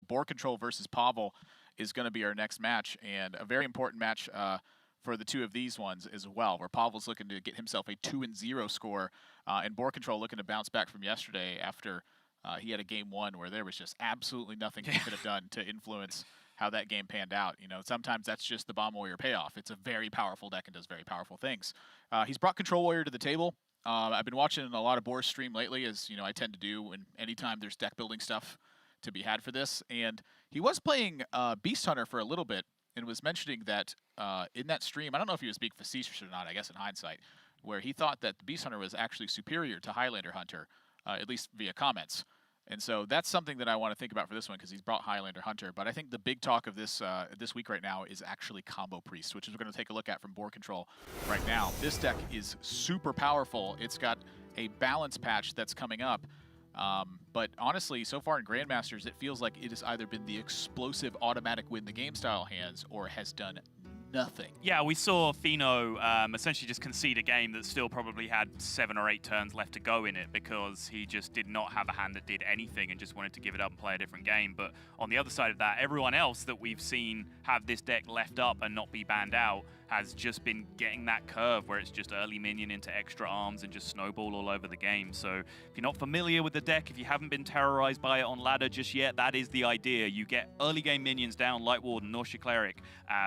BoarControl versus Pavel is going to be our next match, and a very important match for the two of these ones as well, where Pavel's looking to get himself a 2-0 score, and BoarControl looking to bounce back from yesterday after he had a game one where there was just absolutely nothing he could have done to influence how that game panned out. You know, sometimes that's just the Bomb Warrior payoff. It's a very powerful deck and does very powerful things. He's brought Control Warrior to the table. I've been watching a lot of Boar stream lately, as you know I tend to do when anytime there's deck building stuff to be had for this. And he was playing Beast Hunter for a little bit and was mentioning that in that stream, I don't know if he was being facetious or not, I guess in hindsight, where he thought that the Beast Hunter was actually superior to Highlander Hunter, at least via comments. And so that's something that I want to think about for this one because he's brought Highlander Hunter. But I think the big talk of this this week right now is actually Combo Priest, which is we're going to take a look at from BoarControl right now. This deck is super powerful. It's got a balance patch that's coming up. But honestly, so far in Grandmasters, it feels like it has either been the explosive automatic win the game style hands or has done nothing. Yeah, we saw Fino essentially just concede a game that still probably had 7 or 8 turns left to go in it because he just did not have a hand that did anything and just wanted to give it up and play a different game. But on the other side of that, everyone else that we've seen have this deck left up and not be banned out has just been getting that curve where it's just early minion into extra arms and just snowball all over the game. So if you're not familiar with the deck, if you haven't been terrorized by it on ladder just yet, that is the idea. You get early game minions down, Light Warden, Nausea Cleric,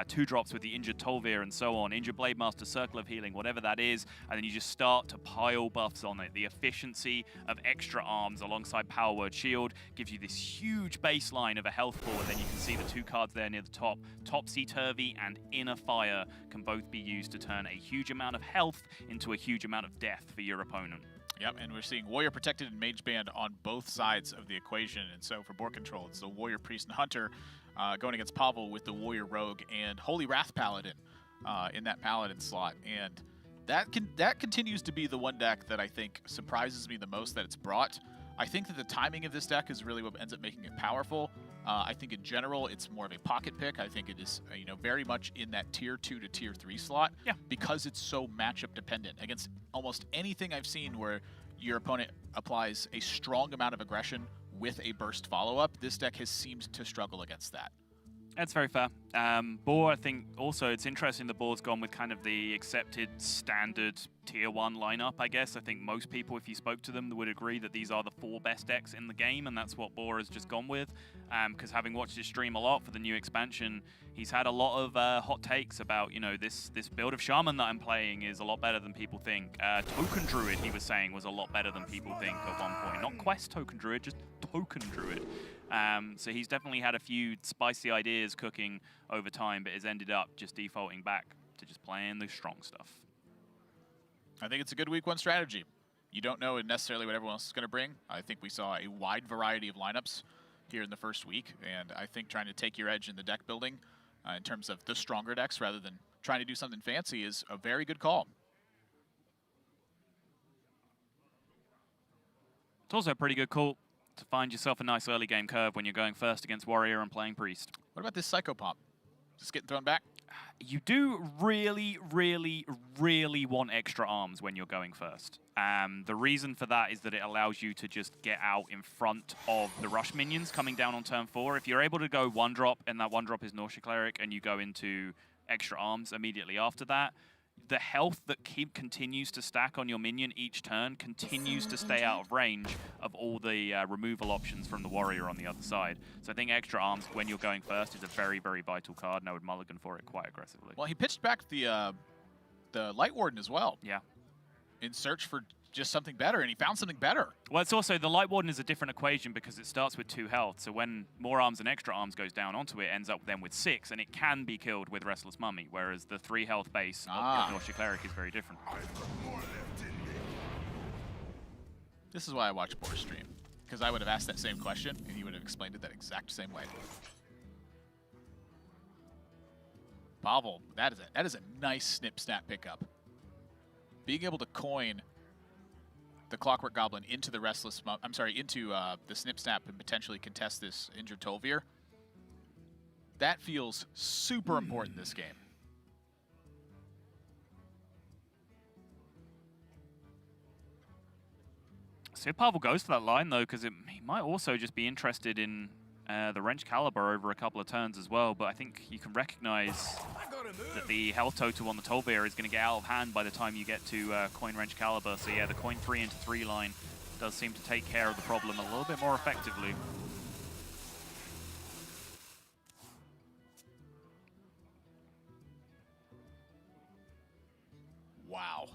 2 drops with the injured Tolvir and so on, injured Blade Master, Circle of Healing, whatever that is, and then you just start to pile buffs on it. The efficiency of extra arms alongside Power Word Shield gives you this huge baseline of a health pool, and then you can see the 2 cards there near the top, Topsy-Turvy and Inner Fire, can both be used to turn a huge amount of health into a huge amount of death for your opponent. Yep, and we're seeing Warrior Protected and Mage Band on both sides of the equation, and so for BoarControl, it's the Warrior Priest and Hunter going against Pavel with the Warrior Rogue and Holy Wrath Paladin in that Paladin slot, and that continues to be the one deck that I think surprises me the most that it's brought. I think that the timing of this deck is really what ends up making it powerful. I think in general it's more of a pocket pick. I think it is very much in that tier 2 to tier 3 slot because it's so matchup dependent against almost anything I've seen where your opponent applies a strong amount of aggression with a burst follow-up. This deck has seemed to struggle against that. That's very fair. Boar, I think also it's interesting the Boar's gone with kind of the accepted standard tier 1 lineup, I guess. I think most people, if you spoke to them, would agree that these are the 4 best decks in the game, and that's what Boar has just gone with. Because having watched his stream a lot for the new expansion, he's had a lot of hot takes about, this build of Shaman that I'm playing is a lot better than people think. Token Druid, he was saying, was a lot better than people think at one point. Not Quest Token Druid, just Token Druid. So he's definitely had a few spicy ideas cooking over time, but has ended up just defaulting back to just playing the strong stuff. I think it's a good week 1 strategy. You don't know necessarily what everyone else is going to bring. I think we saw a wide variety of lineups here in the first week, and I think trying to take your edge in the deck building in terms of the stronger decks rather than trying to do something fancy is a very good call. It's also a pretty good call to find yourself a nice early game curve when you're going first against Warrior and playing Priest. What about this Psycho Pop? Just getting thrown back? You do really, really, really want extra arms when you're going first. The reason for that is that it allows you to just get out in front of the rush minions coming down on turn 4. If you're able to go 1-drop, and that 1-drop is Nausea Cleric, and you go into extra arms immediately after that, the health that continues to stack on your minion each turn continues to stay out of range of all the removal options from the Warrior on the other side. So I think extra arms when you're going first is a very, very vital card, and I would mulligan for it quite aggressively. Well, he pitched back the Light Warden as well. Yeah. In search for just something better, and he found something better. Well, it's also, the Light Warden is a different equation because it starts with 2 health, so when more arms and extra arms goes down onto it, ends up then with 6, and it can be killed with Restless Mummy, whereas the 3 health base of Nausea Cleric is very different. This is why I watch Boar stream, because I would have asked that same question, and he would have explained it that exact same way. Pavel, that is a nice snip-snap pickup. Being able to coin the Clockwork Goblin into the into the Snip Snap and potentially contest this injured Tolvir, that feels super important this game. So if Pavel goes for that line, though, because he might also just be interested in the Wrench Caliber over a couple of turns as well, but I think you can recognize that the health total on the Tolbeer is going to get out of hand by the time you get to Coin Wrench Caliber. So yeah, the Coin 3 into 3 line does seem to take care of the problem a little bit more effectively. Wow.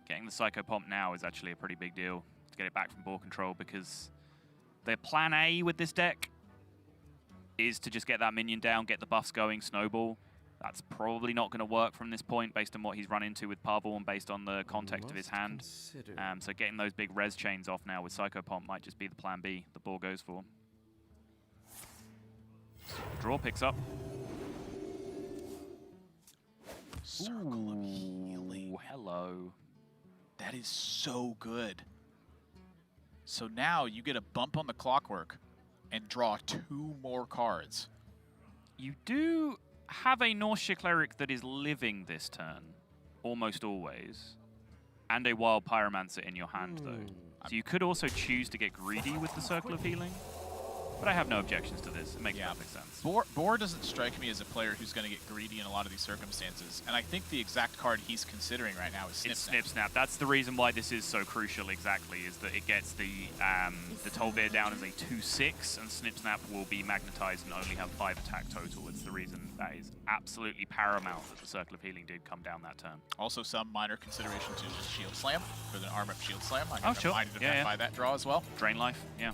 Getting the Psycho Pomp now is actually a pretty big deal to get it back from BoarControl, because their plan A with this deck is to just get that minion down, get the buffs going, snowball. That's probably not going to work from this point based on what he's run into with Pavel and based on the context of his hand. So getting those big res chains off now with Psycho Pomp might just be the plan B the Boar goes for. Draw picks up. Circle of Healing. Hello. That is so good. So now you get a bump on the clockwork and draw 2 more cards. You do have a Nausea Cleric that is living this turn, almost always, and a Wild Pyromancer in your hand, though. So you could also choose to get greedy with the Circle of Healing, but I have no objections to this. It makes perfect sense. Boar doesn't strike me as a player who's going to get greedy in a lot of these circumstances, and I think the exact card he's considering right now is Snip Snap. Snip Snap. That's the reason why this is so crucial, exactly, is that it gets the Tolbeer down as a 2/6, and Snip Snap will be magnetized and only have 5 attack total. It's the reason that is absolutely paramount that the Circle of Healing did come down that turn. Also some minor consideration to just Shield Slam for the arm up Shield Slam. I Oh, sure. reminded of that by that draw as well. Drain life, yeah.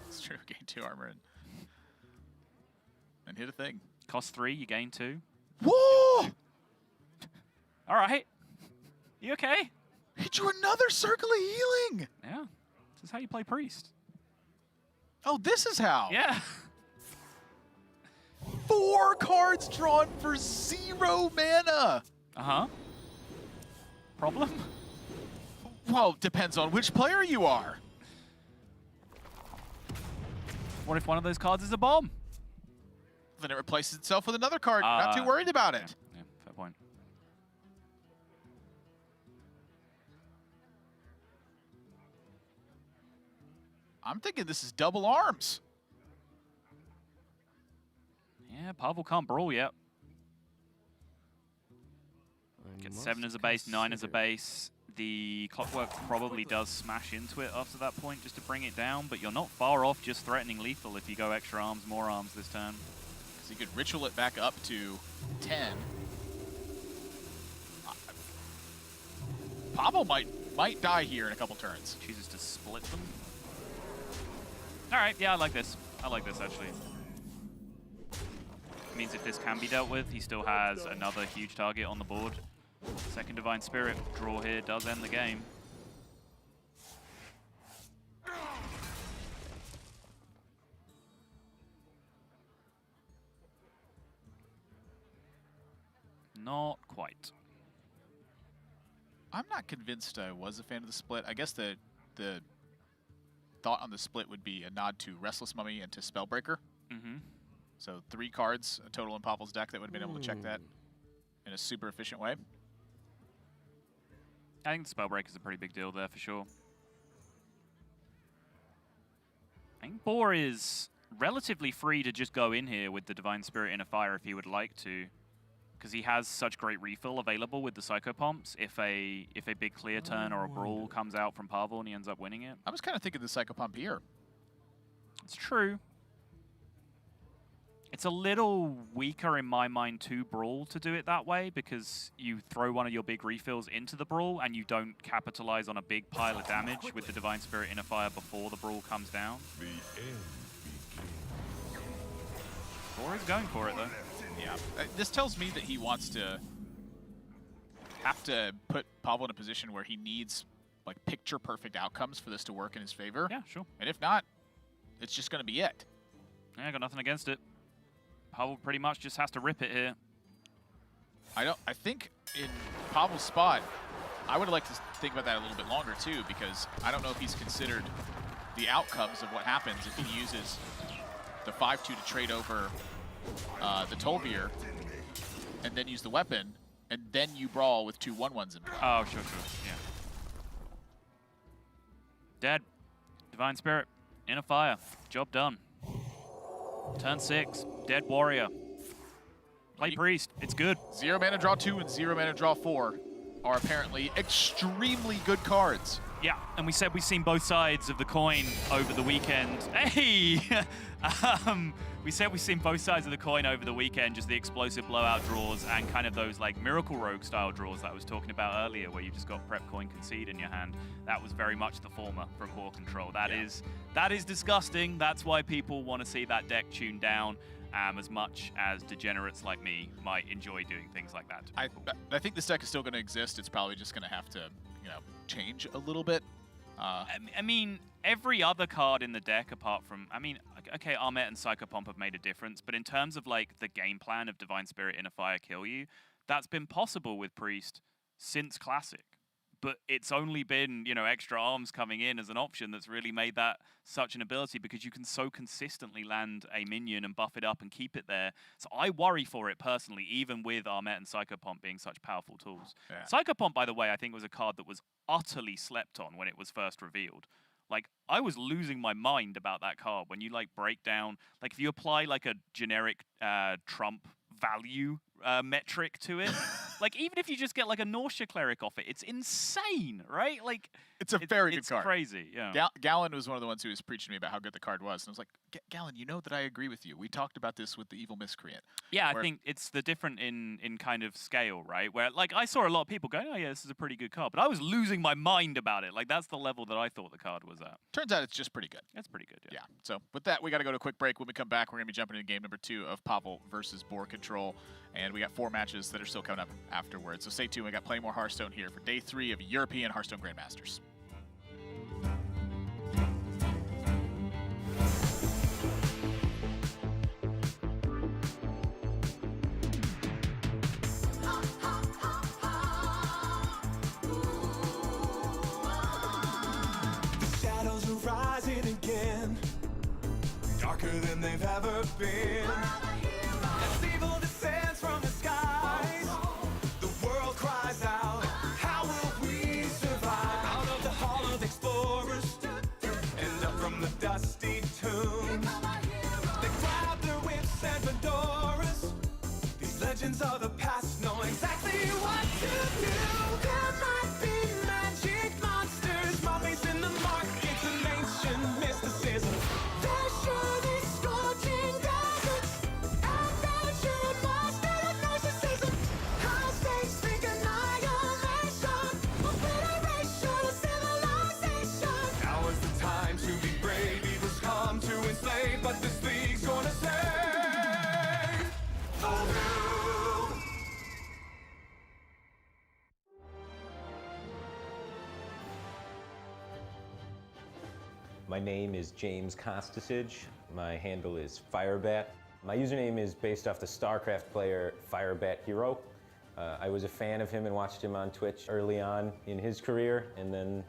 It's true, gain 2 armor and hit a thing. Cost 3, you gain 2. Whoa! All right. You okay? He drew another Circle of Healing! Yeah. This is how you play Priest. Oh, this is how? Yeah. 4 cards drawn for 0 mana! Uh-huh. Problem? Well, depends on which player you are. What if one of those cards is a bomb? Then it replaces itself with another card. Not too worried about it. Yeah, fair point. I'm thinking this is double arms. Yeah, Pavel can't brawl yet. Get 7 as a base, 9 as a base. The Clockwork probably does smash into it after that point just to bring it down, but you're not far off just threatening lethal if you go extra arms, more arms this turn. Because he could ritual it back up to 10. Pavel might die here in a couple turns. Chooses to split them. All right, yeah, I like this. I like this, actually. Means if this can be dealt with, he still has another huge target on the board. Second Divine Spirit draw here does end the game. Not quite. I'm not convinced I was a fan of the split. I guess the thought on the split would be a nod to Restless Mummy and to Spellbreaker. Mm-hmm. So 3 cards total in Pavel's deck that would have been able to check that in a super efficient way. I think the Spellbreaker is a pretty big deal there for sure. I think Boar is relatively free to just go in here with the Divine Spirit in a fire if he would like to, because he has such great refill available with the Psycho Pomps if a big clear turn or a brawl comes out from Pavel and he ends up winning it. I was kind of thinking the Psycho Pump here. It's true. It's a little weaker in my mind to brawl to do it that way, because you throw one of your big refills into the brawl and you don't capitalize on a big pile of damage with the Divine Spirit in a fire before the brawl comes down. The end begins. Boar is going for it though. Yeah. This tells me that he wants to have to put Pavel in a position where he needs like picture perfect outcomes for this to work in his favor. Yeah, sure. And if not, it's just going to be it. Yeah, I got nothing against it. Pavel pretty much just has to rip it here. I think in Pavel's spot, I would like to think about that a little bit longer too, because I don't know if he's considered the outcomes of what happens if he uses the 5-2 to trade over the Tolbeer and then use the weapon, and then you brawl with 2 1/1s in play. Oh, sure, yeah. Dead. Divine Spirit in a fire. Job done. Turn 6, Dead Warrior. Play Priest, it's good. 0 mana draw 2 and 0 mana draw 4 are apparently extremely good cards. Yeah, and we said we've seen both sides of the coin over the weekend. Hey! We said we've seen both sides of the coin over the weekend, just the explosive blowout draws and kind of those like Miracle Rogue style draws that I was talking about earlier, where you just got Prep Coin Concede in your hand. That was very much the former from BoarControl. That is disgusting. That's why people want to see that deck tuned down. As much as degenerates like me might enjoy doing things like that. I think this deck is still going to exist. It's probably just going to have to, change a little bit. I mean, every other card in the deck apart from, okay, Armet and Psychopomp have made a difference, but in terms of like the game plan of Divine Spirit, Inner Fire, Kill You, that's been possible with Priest since Classic. But it's only been, extra arms coming in as an option that's really made that such an ability, because you can so consistently land a minion and buff it up and keep it there. So I worry for it personally, even with Armet and Psychopomp being such powerful tools. Yeah. Psychopomp, by the way, I think was a card that was utterly slept on when it was first revealed. Like, I was losing my mind about that card when you, break down, if you apply, a generic Trump value metric to it, even if you just get, a Nausea Cleric off it, it's insane, right? It's a very good card. It's crazy, yeah. Gallon was one of the ones who was preaching to me about how good the card was. And I was like, Gallon, you know that I agree with you. We talked about this with the Evil Miscreant. Yeah, I think it's the different in kind of scale, right? Where, I saw a lot of people going, oh, yeah, this is a pretty good card. But I was losing my mind about it. That's the level that I thought the card was at. Turns out it's just pretty good. It's pretty good, yeah. So with that, we got to go to a quick break. When we come back, we're going to be jumping into game number 2 of Pavel versus BoarControl. And we got 4 matches that are still coming up afterwards. So stay tuned. We got plenty more Hearthstone here for day 3 of European Hearthstone Grandmasters. Shadows are rising again, darker than they've ever been. As evil descends from the skies, the world cries out, how will we survive? Out of the hall of explorers, and up from the dusty tombs, they grab their whips and fedoras. These legends of the past know exactly what to do. There might be magic monsters, mummies in the markets, and ancient mysticism. There should be scorching deserts, adventure, monster of narcissism. High stakes think annihilation, obliteration of civilization. Now is the time to be brave. Evil's come to enslave, but this league's gonna save the world. My name is James Kostasich. My handle is Firebat. My username is based off the StarCraft player Firebat Hero. I was a fan of him and watched him on Twitch early on in his career, and then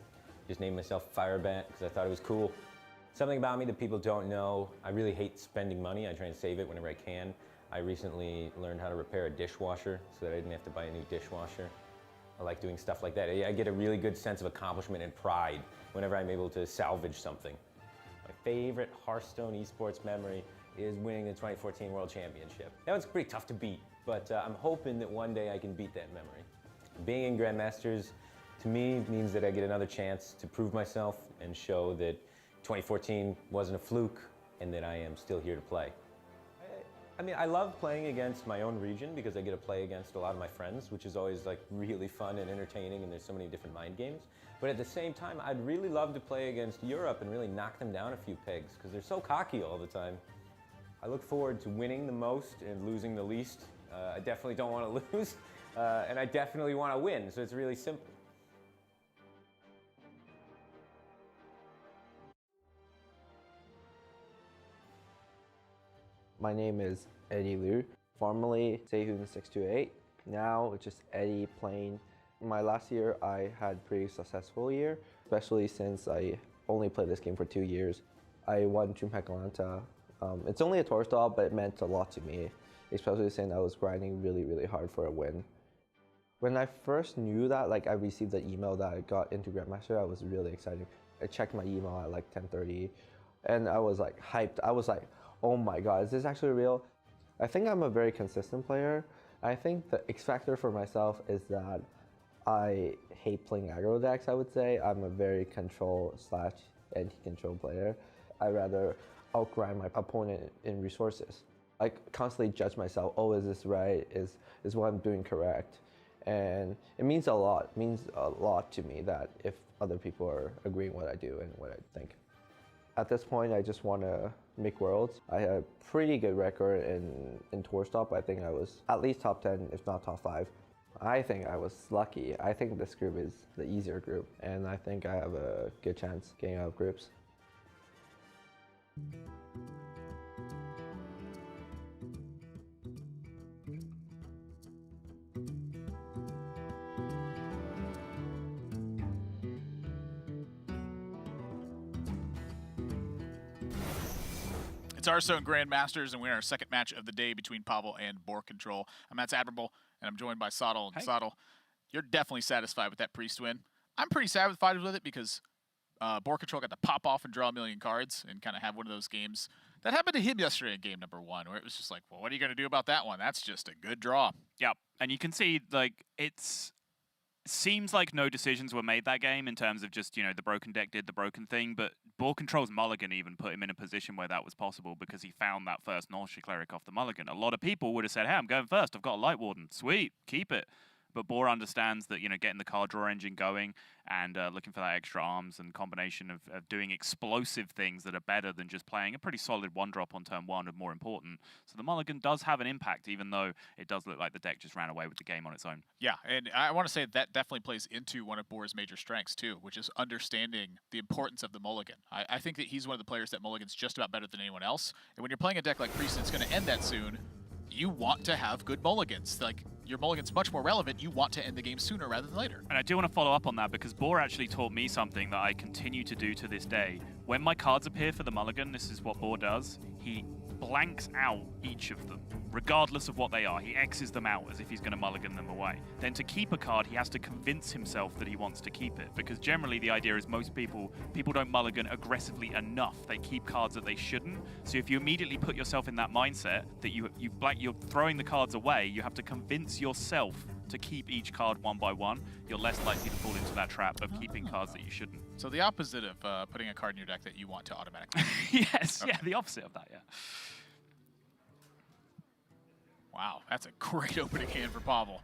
just named myself Firebat because I thought it was cool. Something about me that people don't know, I really hate spending money. I try and save it whenever I can. I recently learned how to repair a dishwasher so that I didn't have to buy a new dishwasher. I like doing stuff like that. I get a really good sense of accomplishment and pride whenever I'm able to salvage something. My favorite Hearthstone Esports memory is winning the 2014 World Championship. That was pretty tough to beat, but I'm hoping that one day I can beat that memory. Being in Grandmasters, to me, means that I get another chance to prove myself and show that 2014 wasn't a fluke and that I am still here to play. I love playing against my own region because I get to play against a lot of my friends, which is always really fun and entertaining, and there's so many different mind games. But at the same time, I'd really love to play against Europe and really knock them down a few pegs because they're so cocky all the time. I look forward to winning the most and losing the least. I definitely don't want to lose, and I definitely want to win, so it's really simple. My name is Eddie Liu, formerly Sehun628. Now it's just Eddie plain. My last year I had a pretty successful year, especially since I only played this game for 2 years. I won DreamHack Atlanta. It's only a tour stall, but it meant a lot to me, especially since I was grinding really hard for a win. When I first knew that, I received the email that I got into Grandmaster, I was really excited. I checked my email at 10:30, and I was hyped. I was like, oh my god, is this actually real? I think I'm a very consistent player. I think the X factor for myself is that I hate playing aggro decks, I would say. I'm a very control/anti-control player. I rather outgrind my opponent in resources. I constantly judge myself, oh, is this right? Is what I'm doing correct? And it means a lot. It means a lot to me that if other people are agreeing what I do and what I think. At this point, I just want to make Worlds. I had a pretty good record in tour stop. I think I was at least top 10, if not top 5. I think I was lucky. I think this group is the easier group, and I think I have a good chance getting out of groups. It's Hearthstone Grandmasters, and we're in our second match of the day between Pavel and BoarControl. I'm Matt's Admirable, and I'm joined by Sottle. And Sottle, you're definitely satisfied with that priest win. I'm pretty satisfied with it because BoarControl got to pop off and draw a million cards and kind of have one of those games that happened to him yesterday in game number 1, where it was just like, well, what are you going to do about that one? That's just a good draw. Yep, and you can see, like, seems like no decisions were made that game in terms of just, the broken deck did the broken thing, but BoarControl's mulligan even put him in a position where that was possible because he found that first Nausea Cleric off the mulligan. A lot of people would have said, hey, I'm going first, I've got a Light Warden, sweet, keep it. But Boar understands that, getting the card draw engine going and looking for that extra arms and combination of doing explosive things that are better than just playing a pretty solid 1-drop on turn 1 are more important. So the mulligan does have an impact, even though it does look like the deck just ran away with the game on its own. Yeah, and I want to say that definitely plays into one of Boar's major strengths, too, which is understanding the importance of the mulligan. I think that he's one of the players that mulligans just about better than anyone else. And when you're playing a deck like Priest, it's going to end that soon. You want to have good mulligans. Like, your mulligan's much more relevant. You want to end the game sooner rather than later. And I do want to follow up on that because Boar actually taught me something that I continue to do to this day. When my cards appear for the mulligan, this is what Boar does. He blanks out each of them, regardless of what they are. He X's them out as if he's going to mulligan them away. Then to keep a card, he has to convince himself that he wants to keep it, because generally the idea is most people don't mulligan aggressively enough. They keep cards that they shouldn't. So if you immediately put yourself in that mindset that you're throwing the cards away, you have to convince yourself to keep each card one by one. You're less likely to fall into that trap of keeping cards that you shouldn't. So the opposite of putting a card in your deck that you want to automatically. Yes, okay. Yeah, the opposite of that, yeah. Wow, that's a great opening hand for Pavel.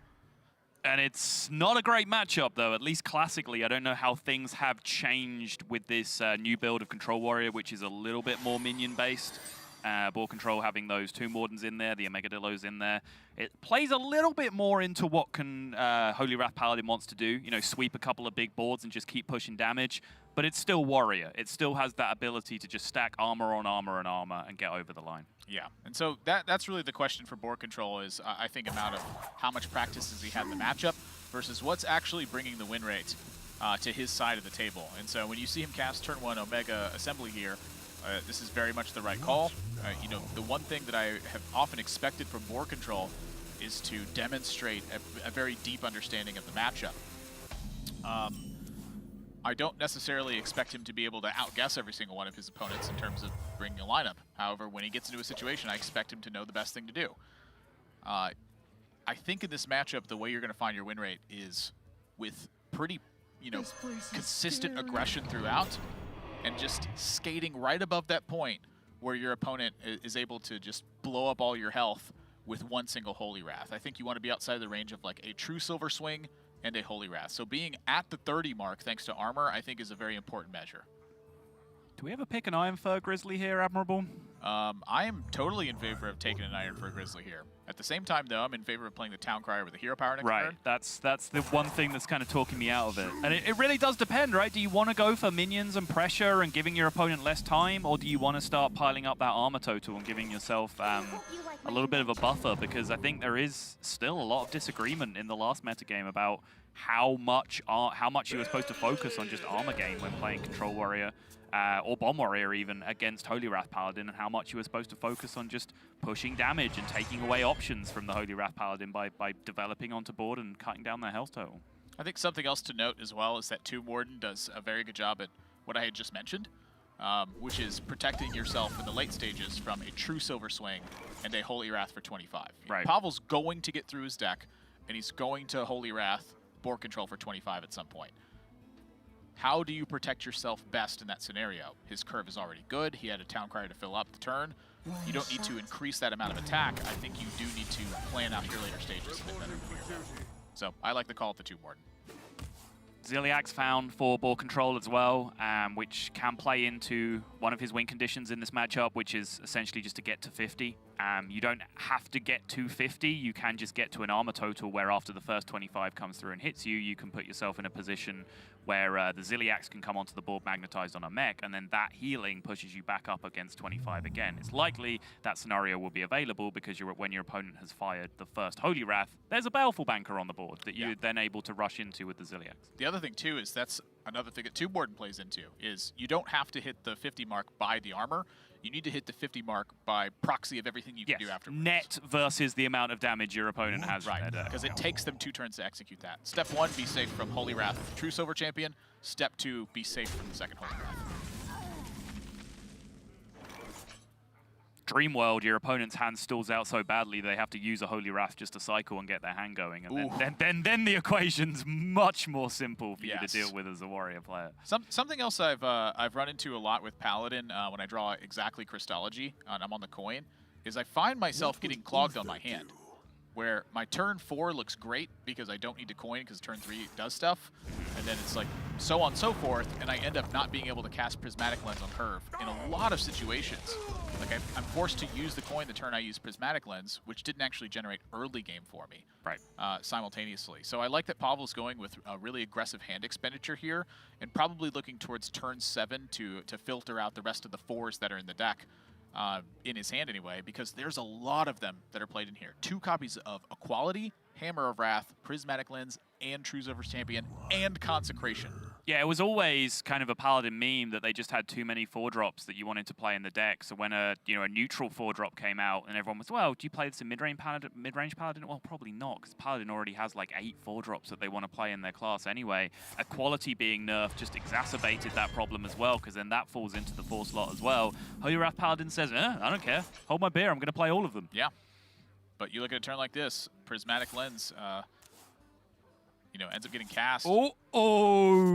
And it's not a great matchup, though, at least classically. I don't know how things have changed with this new build of Control Warrior, which is a little bit more minion-based. BoarControl having those Tomb Wardens in there, the Omegadillos in there. It plays a little bit more into what can Holy Wrath Paladin wants to do, sweep a couple of big boards and just keep pushing damage. But it's still Warrior. It still has that ability to just stack armor on armor and armor and get over the line. Yeah, and so that's really the question for BoarControl is, I think, amount of how much practice has he had in the matchup versus what's actually bringing the win rate to his side of the table. And so when you see him cast turn 1 Omega Assembly here, this is very much the right call. The one thing that I have often expected from BoarControl is to demonstrate a very deep understanding of the matchup. I don't necessarily expect him to be able to outguess every single one of his opponents in terms of bringing a lineup. However, when he gets into a situation, I expect him to know the best thing to do. I think in this matchup, the way you're going to find your win rate is with pretty, consistent aggression throughout, and just skating right above that point where your opponent is able to just blow up all your health with one single Holy Wrath. I think you want to be outside the range of like a true Silver Swing and a Holy Wrath. So being at the 30 mark thanks to armor, I think is a very important measure. Do we ever pick an Iron Fur Grizzly here, Admirable? I am totally in favor of taking an Iron Fur Grizzly here. At the same time, though, I'm in favor of playing the Town Crier with the Hero Power next turn. Right, that's the one thing that's kind of talking me out of it. And it really does depend, right? Do you want to go for minions and pressure and giving your opponent less time, or do you want to start piling up that armor total and giving yourself a little bit of a buffer? Because I think there is still a lot of disagreement in the last metagame about how much you were supposed to focus on just armor game when playing Control Warrior. Or Bomb Warrior even, against Holy Wrath Paladin, and how much you were supposed to focus on just pushing damage and taking away options from the Holy Wrath Paladin by developing onto board and cutting down their health total. I think something else to note as well is that Tomb Warden does a very good job at what I had just mentioned. which is protecting yourself in the late stages from a true Silver Swing and a Holy Wrath for 25. Right. Pavel's going to get through his deck, and he's going to Holy Wrath BoarControl for 25 at some point. How do you protect yourself best in that scenario? His curve is already good. He had a Town Crier to fill up the turn. You don't need to increase that amount of attack. I think you do need to plan out your later stages a bit better. So I like the call at the 2 Warden. Ziliak's found for BoarControl as well, which can play into one of his win conditions in this matchup, which is essentially just to get to 50. You don't have to get to 50, you can just get to an armor total where after the first 25 comes through and hits you, you can put yourself in a position where the Ziliaks can come onto the board magnetized on a mech, and then that healing pushes you back up against 25 again. It's likely that scenario will be available because when your opponent has fired the first Holy Wrath, there's a Baleful Banker on the board that you're then able to rush into with the Ziliaks. The other thing too is that's another thing that 2 Warden plays into is you don't have to hit the 50 mark by the armor. You need to hit the 50 mark by proxy of everything you can do afterwards. Net versus the amount of damage your opponent has. Right, because it takes them 2 turns to execute that. Step 1, be safe from Holy Wrath, True Silver Champion. Step 2, be safe from the second Holy Wrath. Dreamworld, your opponent's hand stalls out so badly they have to use a Holy Wrath just to cycle and get their hand going, and then the equation's much more simple for you to deal with as a warrior player. Something else I've run into a lot with Paladin when I draw exactly Christology and I'm on the coin is I find myself getting clogged on my hand, where my turn 4 looks great because I don't need to coin because turn 3 does stuff, and then it's like so on and so forth, and I end up not being able to cast Prismatic Lens on curve in a lot of situations. Like I'm forced to use the coin the turn I use Prismatic Lens, which didn't actually generate early game for me simultaneously. So I like that Pavel's going with a really aggressive hand expenditure here, and probably looking towards turn 7 to filter out the rest of the 4s that are in the deck. In his hand anyway, because there's a lot of them that are played in here. 2 copies of Equality, Hammer of Wrath, Prismatic Lens, and True Silver Champion, and Consecration. Yeah, it was always kind of a Paladin meme that they just had too many 4-drops that you wanted to play in the deck. So when a neutral 4-drop came out, and everyone was, well, do you play this in mid-range Paladin? Well, probably not, because Paladin already has like 8 4-drops that they want to play in their class anyway. Equality being nerfed just exacerbated that problem as well, because then that falls into the 4 slot as well. Holy Wrath Paladin says, I don't care. Hold my beer. I'm going to play all of them. Yeah. But you look at a turn like this, Prismatic Lens, ends up getting cast. Oh,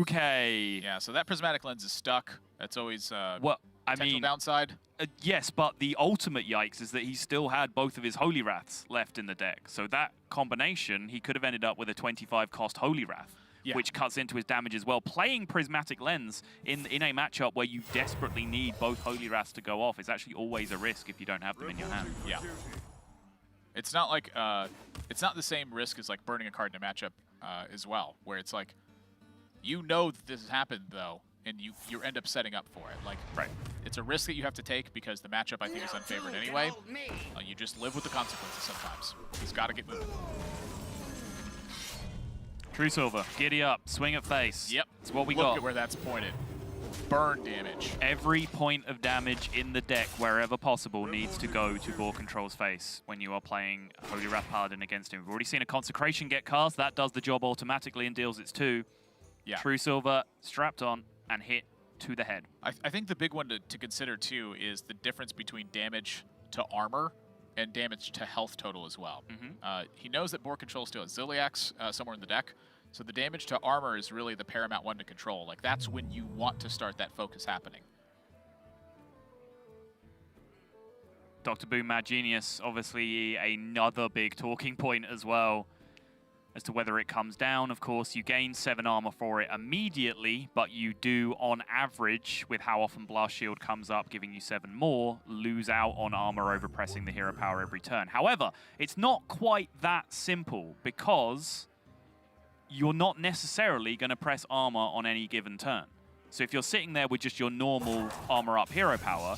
okay. Yeah, so that Prismatic Lens is stuck. That's always potential mean, downside. Yes, but the ultimate yikes is that he still had both of his Holy Wraths left in the deck. So that combination, he could have ended up with a 25 cost Holy Wrath, which cuts into his damage as well. Playing Prismatic Lens in a matchup where you desperately need both Holy Wraths to go off is actually always a risk if you don't have them in your hand. Yeah. It's not like it's not the same risk as like burning a card in a matchup as well, where it's like that this has happened though, and you end up setting up for it. Like, it's a risk that you have to take because the matchup I think is unfavored anyway. You just live with the consequences sometimes. He's got to get moving. True Silver, giddy up, swing at face. Yep, that's what we got. got. Look at where that's pointed. Burn damage. Every point of damage in the deck, wherever possible, needs to go to BoarControl's face when you are playing Holy Wrath Paladin against him. We've already seen a Consecration get cast. That does the job automatically and deals its 2. Yeah. True Silver strapped on and hit to the head. I think the big one to consider too is the difference between damage to armor and damage to health total as well. He knows that BoarControl still has Ziliaks somewhere in the deck. So the damage to armor is really the paramount one to control. Like, that's when you want to start that focus happening. Dr. Boom Mad Genius, obviously another big talking point as well as to whether it comes down. Of course, you gain 7 armor for it immediately, but you do, on average, with how often Blast Shield comes up, giving you 7 more, lose out on armor over pressing the hero power every turn. However, it's not quite that simple, because you're not necessarily going to press armor on any given turn. So if you're sitting there with just your normal armor up hero power,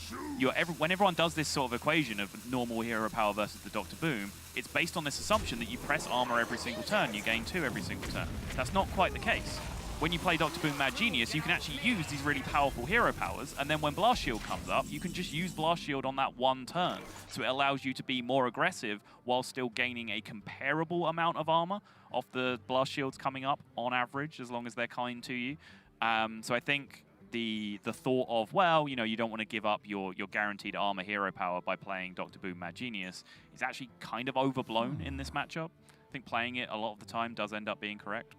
when everyone does this sort of equation of normal hero power versus the Dr. Boom, it's based on this assumption that you press armor every single turn, you gain 2 every single turn. That's not quite the case. When you play Dr. Boom Mad Genius, you can actually use these really powerful hero powers, and then when Blast Shield comes up, you can just use Blast Shield on that one turn. So it allows you to be more aggressive while still gaining a comparable amount of armor off the Blast Shields coming up on average, as long as they're kind to you. So I think the thought of, well, you know, you don't want to give up your guaranteed armor hero power by playing Dr. Boom Mad Genius is actually kind of overblown in this matchup. I think playing it a lot of the time does end up being correct.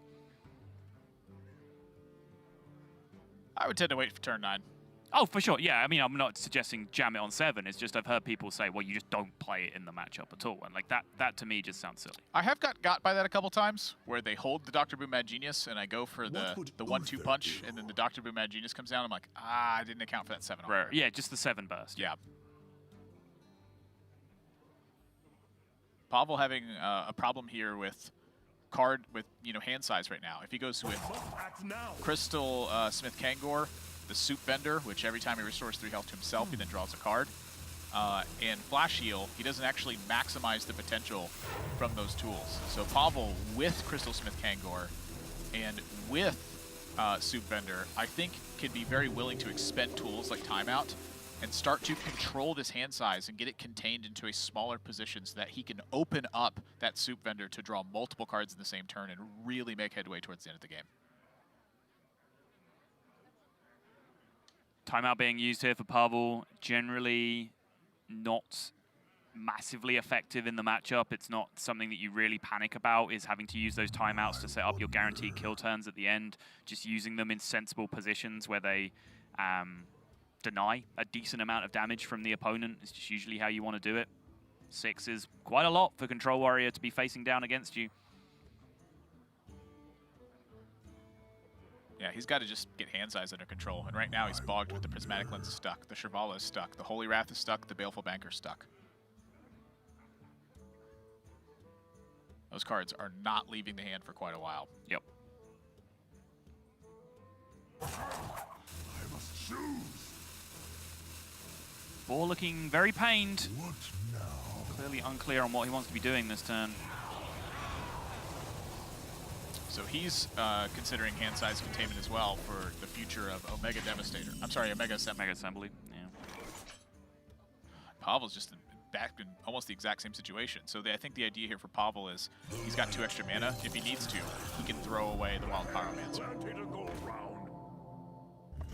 I would tend to wait for turn 9. Oh, for sure. Yeah, I mean, I'm not suggesting jam it on 7. It's just I've heard people say, well, you just don't play it in the matchup at all. And like that to me just sounds silly. I have got by that a couple times, where they hold the Dr. Boom Mad Genius, and I go for the 1-2 punch, and then the Dr. Boom Mad Genius comes down. I'm like, I didn't account for that 7. Rare. Yeah, just the 7 burst. Yeah. Pavel having a problem here with hand size right now. If he goes with Crystal Smith Kangor, the Soup Bender, which every time he restores 3 health to himself, he then draws a card. And Flash Heal, he doesn't actually maximize the potential from those tools. So Pavel with Crystal Smith Kangor and with Soup Bender, I think can be very willing to expend tools like Timeout and start to control this hand size and get it contained into a smaller position so that he can open up that Soup Vendor to draw multiple cards in the same turn and really make headway towards the end of the game. Timeout being used here for Pavel, generally not massively effective in the matchup. It's not something that you really panic about, is having to use those timeouts to set up your guaranteed kill turns at the end. Just using them in sensible positions where they deny a decent amount of damage from the opponent is just usually how you want to do it. 6 is quite a lot for Control Warrior to be facing down against you. Yeah, he's got to just get hand size under control. And right now he's bogged with the Prismatic Lens is stuck, the Shrivala is stuck, the Holy Wrath is stuck, the Baleful Banker is stuck. Those cards are not leaving the hand for quite a while. Yep. I must choose. Boar looking very pained. What now? Clearly unclear on what he wants to be doing this turn. So he's considering hand size containment as well for the future of Omega Devastator. I'm sorry, Omega Assembly. Mega Assembly, yeah. Pavel's just back in almost the exact same situation. So I think the idea here for Pavel is he's got 2 extra mana. If he needs to, he can throw away the Wild Pyromancer.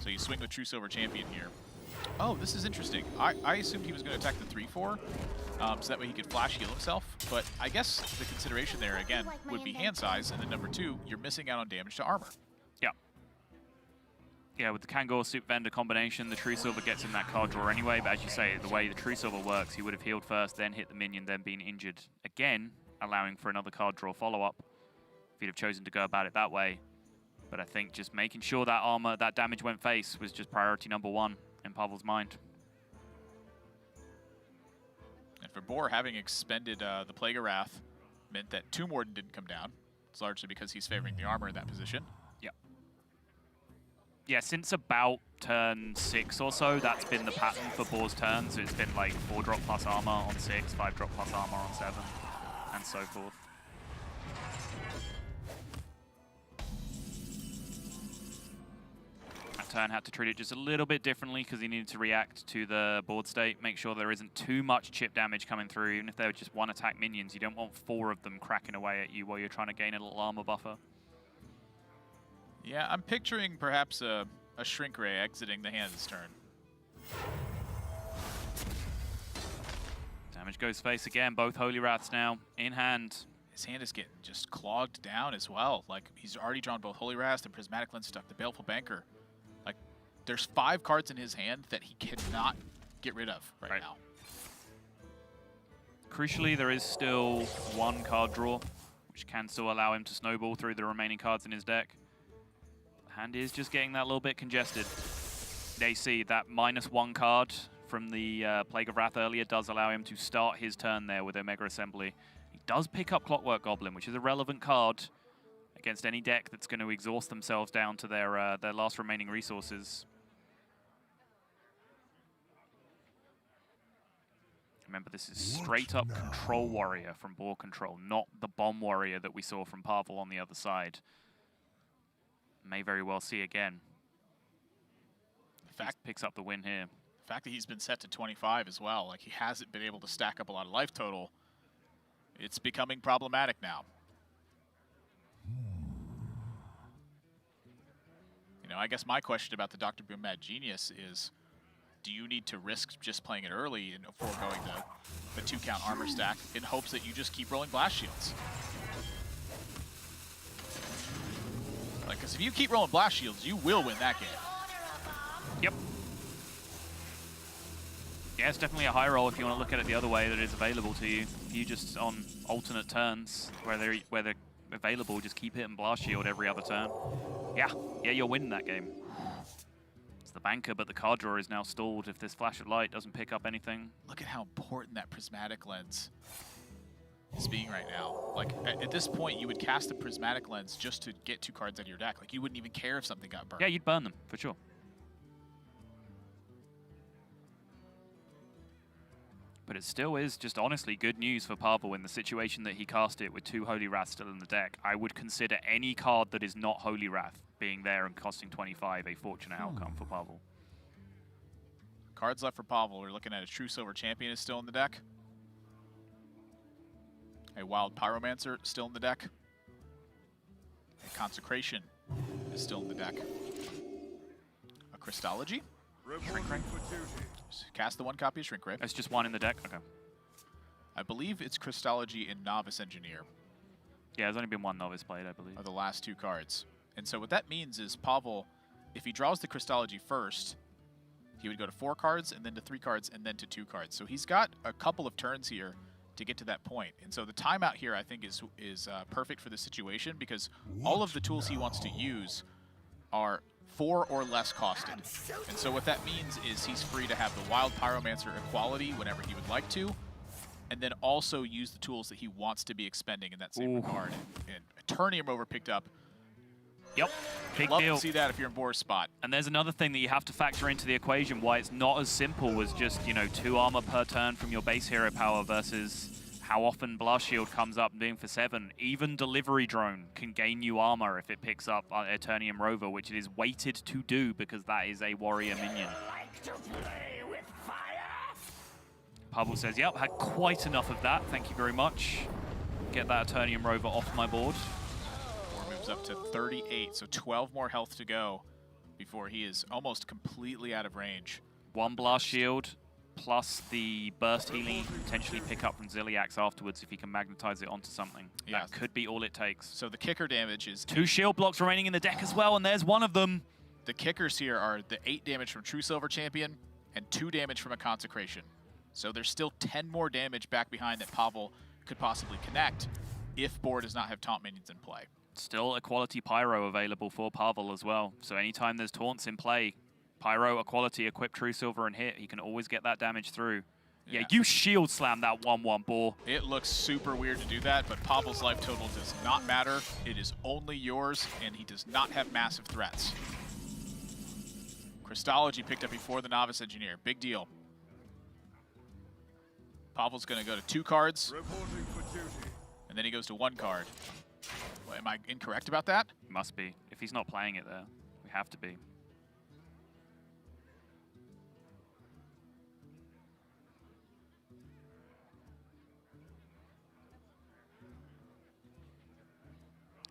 So you swing with True Silver Champion here. Oh, this is interesting. I assumed he was going to attack the 3/4, so that way he could flash heal himself. But I guess the consideration there, again, would be hand size, and then number 2, you're missing out on damage to armor. Yeah. Yeah, with the Kangor Soup Vendor combination, the True Silver gets in that card draw anyway, but as you say, the way the True Silver works, he would have healed first, then hit the minion, then been injured again, allowing for another card draw follow-up, if he'd have chosen to go about it that way. But I think just making sure that armor, that damage went face was just priority number 1 in Pavel's mind. And for Boar, having expended the Plague of Wrath meant that Tomb Warden didn't come down. It's largely because he's favoring the armor in that position. Yep. Yeah, since about turn 6 or so, that's been the pattern for Boar's turns. It's been like 4-drop plus armor on 6, 5-drop plus armor on 7, and so forth. Turn had to treat it just a little bit differently because he needed to react to the board state, make sure there isn't too much chip damage coming through. Even if they're just 1-attack minions, you don't want 4 of them cracking away at you while you're trying to gain a little armor buffer. Yeah, I'm picturing perhaps a Shrink Ray exiting the hand this turn. Damage goes face again, both Holy Wraths now in hand. His hand is getting just clogged down as well. Like, he's already drawn both Holy Wrath and Prismatic Lens stuck, the Baleful Banker. There's 5 cards in his hand that he cannot get rid of right now. Crucially, there is still 1 card draw, which can still allow him to snowball through the remaining cards in his deck. The hand is just getting that little bit congested. They see that -1 card from the Plague of Wrath earlier does allow him to start his turn there with Omega Assembly. He does pick up Clockwork Goblin, which is a relevant card against any deck that's going to exhaust themselves down to their last remaining resources. Remember, this is straight up Control Warrior from BoarControl, not the Bomb Warrior that we saw from Pavel on the other side. May very well see again. He picks up the win here. The fact that he's been set to 25 as well, like he hasn't been able to stack up a lot of life total, it's becoming problematic now. Now, I guess my question about the Dr. Boom Mad Genius is, do you need to risk just playing it early and foregoing the 2-count armor stack in hopes that you just keep rolling blast shields? Like, because if you keep rolling blast shields, you will win that game. Yep. Yeah, it's definitely a high roll if you want to look at it the other way, that is available to you. If you just on alternate turns where they're available, just keep hitting blast shield every other turn. Yeah, you're winning that game. It's the banker, but the card drawer is now stalled if this flash of light doesn't pick up anything. Look at how important that prismatic lens is being right now. Like, at this point, you would cast the prismatic lens just to get 2 cards out of your deck. Like, you wouldn't even care if something got burned. Yeah, you'd burn them, for sure. But it still is just honestly good news for Pavel in the situation that he cast it with 2 Holy Wrath still in the deck. I would consider any card that is not Holy Wrath being there and costing 25 a fortunate outcome for Pavel. Cards left for Pavel. We're looking at a True Silver Champion is still in the deck. A Wild Pyromancer still in the deck. A Consecration is still in the deck. A Crystology. Shrink Ray. Cast the 1 copy of Shrink Ray. It's just 1 in the deck? Okay. I believe it's Crystology and Novice Engineer. Yeah, there's only been 1 Novice played, I believe. Are the last 2 cards. And so what that means is Pavel, if he draws the Crystology first, he would go to 4 cards, and then to 3 cards, and then to 2 cards. So he's got a couple of turns here to get to that point. And so the timeout here, I think, is perfect for the situation, because all of the tools he wants to use are 4 or less costed. And so what that means is he's free to have the Wild Pyromancer equality whenever he would like to, and then also use the tools that he wants to be expending in that same regard. And Eternium Rover picked up. Yep, big Love deal. to see that if you're in Boar's spot. And there's another thing that you have to factor into the equation, why it's not as simple as just, you know, 2 armor per turn from your base hero power versus how often Blast Shield comes up being for 7. Even Delivery Drone can gain you armor if it picks up Eternium Rover, which it is weighted to do because that is a warrior minion. Pavel says, yep, had quite enough of that. Thank you very much. Get that Eternium Rover off my board. Boar moves up to 38, so 12 more health to go before he is almost completely out of range. 1 Blast Shield, plus the burst healing you can potentially pick up from Ziliax afterwards if he can magnetize it onto something. Yeah. That could be all it takes. So the kicker damage is 2 shield blocks remaining in the deck as well, and there's one of them. the kickers here are the 8 damage from True Silver Champion and 2 damage from a Consecration. So there's still 10 more damage back behind that Pavel could possibly connect if Boar does not have taunt minions in play. Still a quality Pyro available for Pavel as well. So anytime there's taunts in play, Pyro, a quality, equip True Silver and hit, he can always get that damage through. Yeah, you shield slam that 1-1 Boar. It looks super weird to do that, but Pavel's life total does not matter. It is only yours, and he does not have massive threats. Crystology picked up before the Novice Engineer. Big deal. Pavel's going to go to 2 cards, and then he goes to 1 card. Well, am I incorrect about that? Must be. If he's not playing it there, we have to be.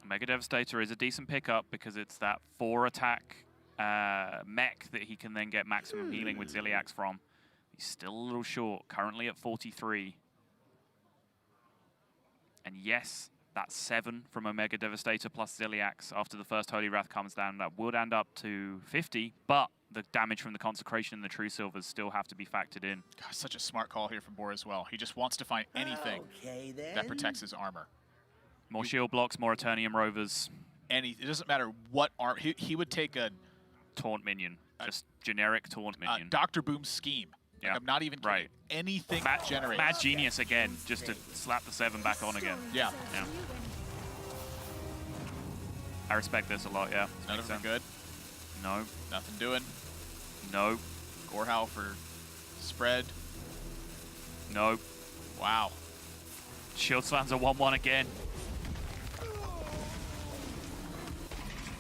Mega Devastator is a decent pickup because it's that 4 attack mech that he can then get maximum healing with Ziliax from. He's still a little short, currently at 43. And yes, that 7 from Omega Devastator plus Ziliax after the first Holy Wrath comes down, that would end up to 50, but the damage from the Consecration and the True Silvers still have to be factored in. God, such a smart call here from Boar as well. He just wants to find anything that protects his armor. More shield blocks, more Eternium Rovers. It doesn't matter what armor. He would take a Taunt minion, just generic taunt minion. Dr. Boom's scheme. Like, Yeah. I'm not even kidding. Right. Anything generates. Mad Genius again, just to slap the 7 back on again. Yeah. Yeah. I respect this a lot, yeah. None of them are good. No. Nothing doing. No. Gorehow for spread. No. Wow. Shield slams a 1-1 again.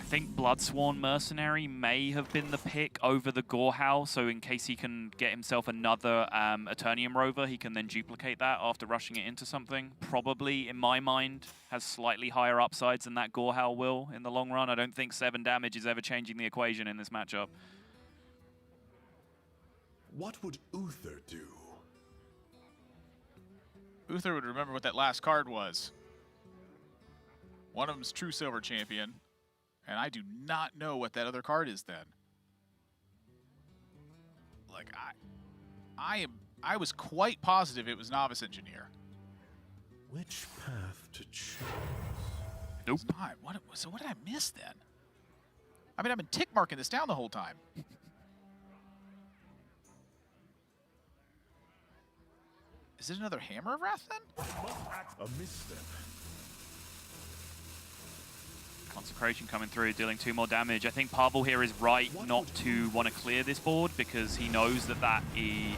think Bloodsworn Mercenary may have been the pick over the Gorehowl, so in case he can get himself another Eternium Rover, he can then duplicate that after rushing it into something. Probably, in my mind, has slightly higher upsides than that Gorehowl will in the long run. I don't think 7 damage is ever changing the equation in this matchup. What would Uther do? Uther would remember what that last card was. One of them's True Silver Champion, and I do not know what that other card is then. Like, I was quite positive it was Novice Engineer. Which path to choose? Nope. It's not. So what did I miss then? I mean, I've been tick marking this down the whole time. Is it another Hammer of Wrath then? A misstep. Consecration coming through, dealing 2 more damage. I think Pavel here is right not to want to clear this board because he knows that that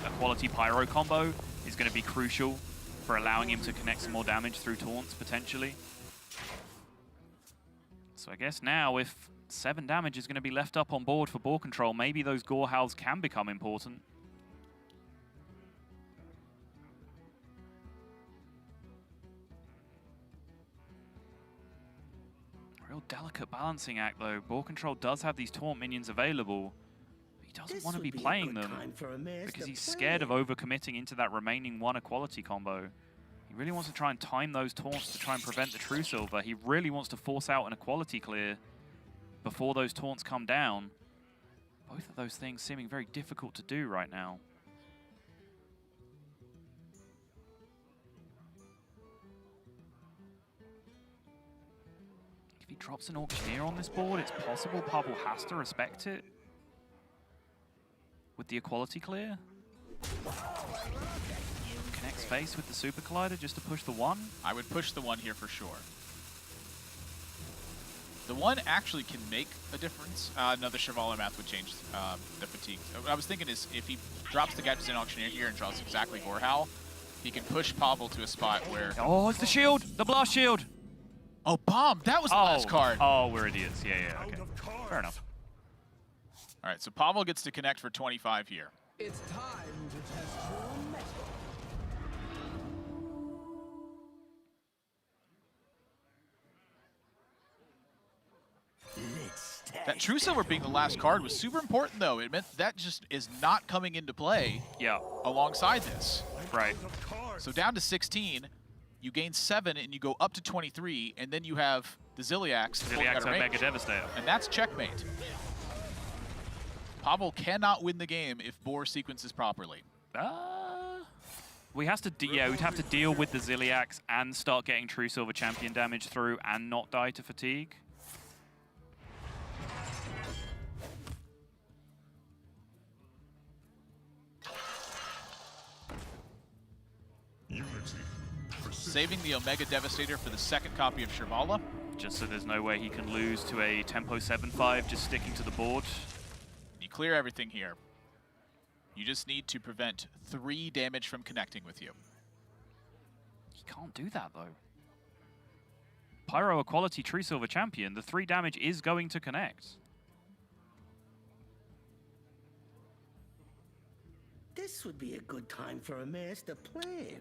Equality Pyro combo is going to be crucial for allowing him to connect some more damage through taunts, potentially. So I guess now if 7 damage is going to be left up on board for BoarControl, maybe those Gorehowls can become important. Real delicate balancing act, though. BoarControl does have these taunt minions available. But he doesn't want to be playing them because he's scared of overcommitting into that remaining 1 equality combo. He really wants to try and time those taunts to try and prevent the True Silver. He really wants to force out an equality clear before those taunts come down. Both of those things seeming very difficult to do right now. If he drops an Auctioneer on this board, it's possible Pavel has to respect it with the equality clear. Connect space with the Super Collider just to push the 1. I would push the 1 here for sure. The 1 actually can make a difference. Another Chevalier math would change the fatigue. What I was thinking is if he drops the Gadgetzin Auctioneer here and draws exactly Gorehowl, he can push Pavel to a spot where... Oh, it's the shield! The blast shield! Oh, bomb! That was the last card! Oh, we're idiots. Yeah, okay. Fair enough. All right, so Pavel gets to connect for 25 here. It's time to test your metal. That True Silver being the last card was super important, though. It meant that just is not coming into play alongside this. Right. So down to 16, you gain 7, and you go up to 23, and then you have the Ziliax. Ziliax Omega Devastator. And that's checkmate. Pavel cannot win the game if Boar sequences properly. We'd have to deal with the Ziliax and start getting True Silver Champion damage through and not die to fatigue. Saving the Omega Devastator for the 2nd copy of Shirvala. Just so there's no way he can lose to a tempo 7-5, just sticking to the board. You clear everything here. You just need to prevent 3 damage from connecting with you. He can't do that, though. Pyro Equality True Silver Champion, the 3 damage is going to connect. This would be a good time for a master plan.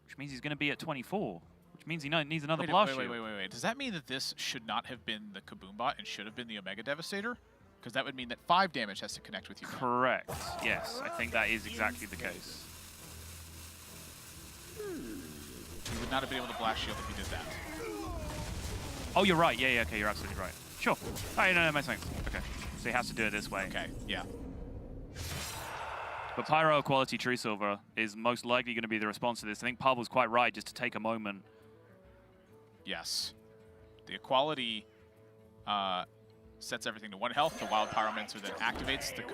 Which means he's going to be at 24. Which means he needs another Wait. Does that mean that this should not have been the Kaboom bot and should have been the Omega Devastator? Because that would mean that 5 damage has to connect with you. Correct. Yes, I think that is exactly the case. He would not have been able to blast shield if he did that. Oh, you're right. Yeah, okay, you're absolutely right. Sure. Oh, no, that makes sense. Okay. So he has to do it this way. Okay, yeah. But Pyro Equality True Silver is most likely going to be the response to this. I think Pavel's quite right just to take a moment. Yes. The Equality sets everything to 1 health. The Wild Pyromancer then activates. The